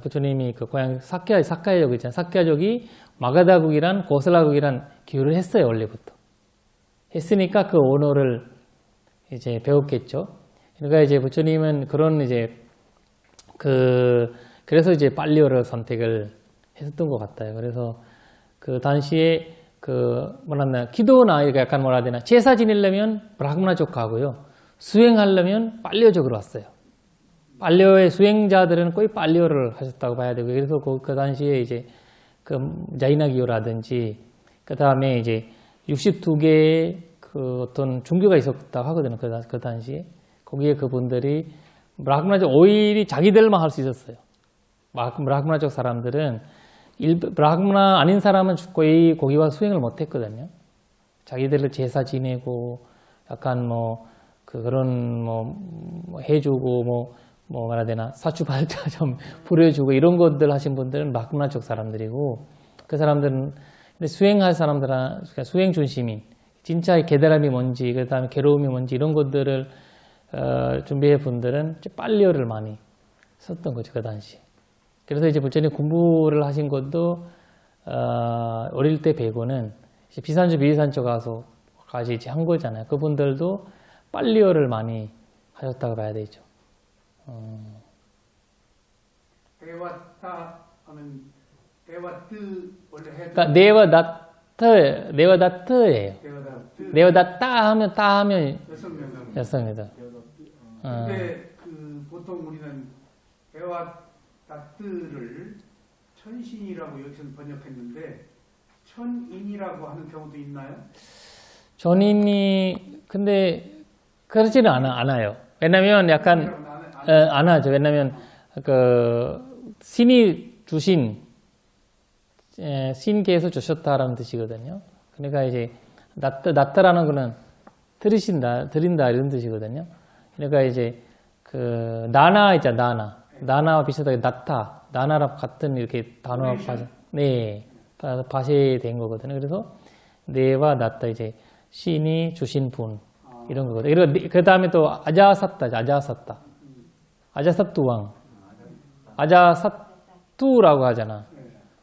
부처님이 그 고향 사케아족 있잖아요. 사케아족이 마가다국이란 고살라국이란 기호를 했어요. 원래부터 했으니까 그 언어를 이제 배웠겠죠. 그러니까 이제 부처님은 그런 이제 그래서 이제 팔리어를 선택을 했었던 것 같아요. 그래서 그 당시에 기도나 이렇게 약간 뭐라 해야 되나 제사 지내려면 브라흐마나족 가고요. 수행하려면 팔리어족으로 왔어요. 팔리어의 수행자들은 거의 팔리어를 하셨다고 봐야 되고 그래서 그 당시에 이제 그 자이나기요라든지 그 다음에 이제 62개의 그 어떤 종교가 있었다고 하거든요. 그 당시에 거기에 그분들이 브라흐마나족 오일이 자기들만 할 수 있었어요. 브라흐마나족 사람들은 브라흐마나 아닌 사람은 거의 거기와 수행을 못했거든요. 자기들을 제사 지내고 약간 그런 해주고 말해야 되나 사주발자 좀 부려주고 이런 것들 하신 분들은 브라흐마나족 사람들이고 그 사람들은 수행할 사람들은 그러니까 수행 중심인 진짜의 깨달음이 뭔지 그 다음에 괴로움이 뭔지 이런 것들을 준비해 분들은 팔리어를 많이 썼던 거죠. 그 당시. 그래서 이제 부처님 공부를 하신 것도 어릴 때 배고는 비산주 비산주 가서까지 이제 한 거잖아요. 그분들도 팔리어를 많이 하셨다고 봐야 되죠. 대와타 하면 대와트 원래 해. 그러니까 네와다트예요. 네와다따 하면 따 하면 여성이다. 근데 보통 우리는 대와다트를 천신이라고 여기서는 번역했는데 천인이라고 하는 경우도 있나요? 전인이 근데 그렇지는 않아요. 왜냐면 약간 안 하죠. 왜냐면 신이 주신 신께서 주셨다라는 뜻이거든요. 그러니까 이제 나타라는 거는 드린다 이런 뜻이거든요. 그러니까 이제 나나 있잖아, 나나와 비슷하게 나나랑 같은 이렇게 단어가 파쇄된 거거든요. 그래서 네와 나타 이제 신이 주신 분 이런 거거든요. 그리고 그 다음에 또 아자사뚜 왕, 아자사뚜라고 하잖아.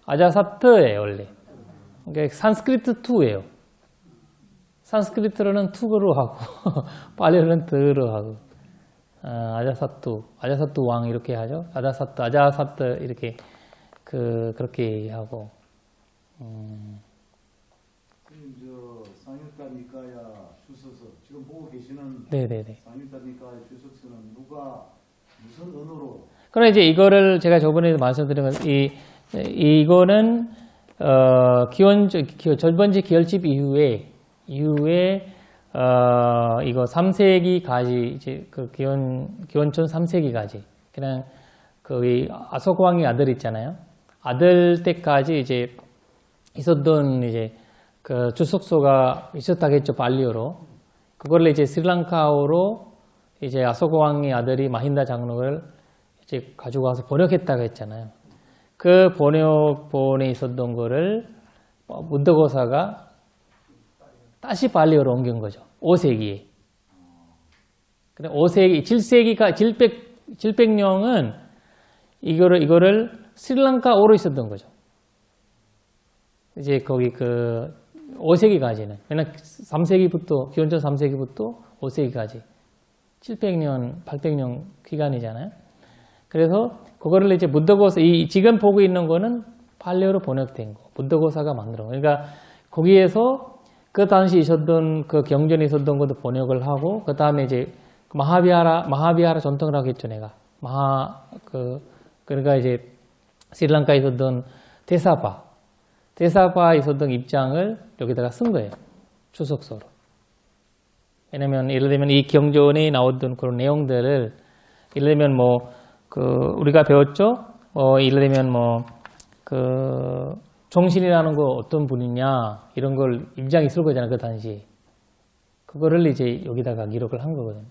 아자사트예요 원래. 그러니까 산스크리트 투예요. 산스크리트로는 투로 하고 팔리어로는 드로 하고 아자사뚜 왕 이렇게 하죠. 아자사트 이렇게 그렇게 하고. 상유타 니카야 주소서 지금 보고 계시는 네네네. 상유타 니카야 주소서는 누가 무슨 언어로? 그럼 이제 이거를 제가 저번에 말씀드린 건 이거는 전번지 기열집 이후에 이거 3세기까지 이제 기원전 3세기까지 그냥 아소고왕의 아들 있잖아요. 아들 때까지 이제 있었던 이제 주석소가 있었다겠죠. 팔리어로. 그걸 이제 스리랑카어로 이제 아소고왕의 아들이 마힌다 장로를 이제 가지고 와서 번역했다고 했잖아요. 그 번역본에 있었던 거를 문더고사가 다시 팔리어로 옮긴 거죠. 5세기에. 근데 5세기, 700년은 이거를 스리랑카어로 있었던 거죠. 이제 거기 5세기까지는. 왜냐면 3세기부터, 기원전 3세기부터 5세기까지. 700년, 800년 기간이잖아요. 그래서 그거를 이제 문더고사, 지금 보고 있는 거는 팔리어로 번역된 거. 문더고사가 만든 거. 그러니까 거기에서 그 당시 있었던 그 경전에 있었던 것도 번역을 하고, 그 다음에 이제 마하비하라 전통이라고 했죠, 내가. 그러니까 이제 스리랑카에 있었던 대사파에 있었던 입장을 여기다가 쓴 거예요. 주석서로. 왜냐면 예를 들면 이 경전에 나오던 그런 내용들을 예를 들면 우리가 배웠죠? 예를 들면 정신이라는 거 어떤 분이냐 이런 걸 입장이 있을 거잖아요. 그 당시. 그거를 이제 여기다가 기록을 한 거거든요.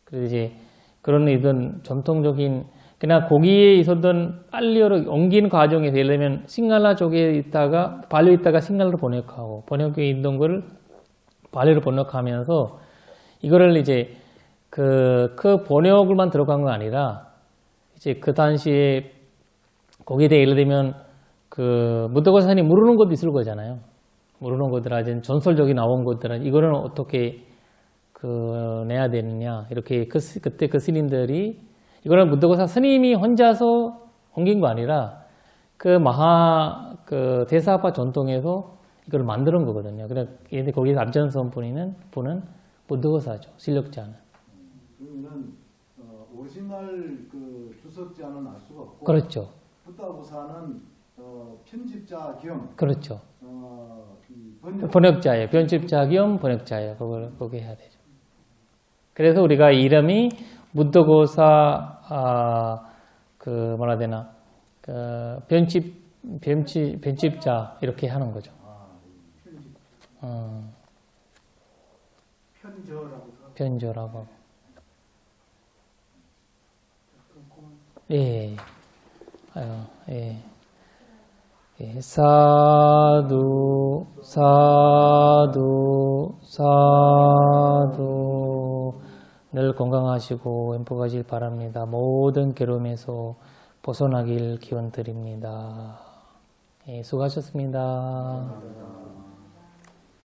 그래서 이제 그런 이런 전통적인 그냥 거기에 있었던 빨리어로 옮기는 과정에서 예를 들면 싱갈라 쪽에 있다가 발리에 있다가 싱갈라로 번역하고 번역에 있던 거를 발리로 번역하면서 이거를 이제 그 번역을만 들어간 건 아니라 이제 그 당시에 거기에 대해 예를 들면 그 무더거산이 모르는 것도 있을 거잖아요. 모르는 것들 전설적이 나온 것들은 이거는 어떻게 그 내야 되느냐 이렇게 그때 그 스님들이 이거는 무더거사 스님이 혼자서 옮긴 거 아니라 그 그 대사파 전통에서 이걸 만드는 거거든요. 그래 거기서 앞전선 분은 무더거사죠. 실력자는. 그러면은 오리지널 그 주석자는 알 수가 없고. 그렇죠. 부다고사는 편집자 겸. 그렇죠. 이 번역자예요. 편집자 겸 번역자예요. 그걸 그렇게 해야 되죠. 그래서 우리가 이름이 무더거사 그 뭐라 해야 되나 그 편집자 이렇게 하는 거죠. 편저라고 하고. 예. 아유, 예. 예. 사두, 사두, 사두. 늘 건강하시고 행복하실 바랍니다. 모든 괴로움에서 벗어나길 기원 드립니다. 예, 수고하셨습니다.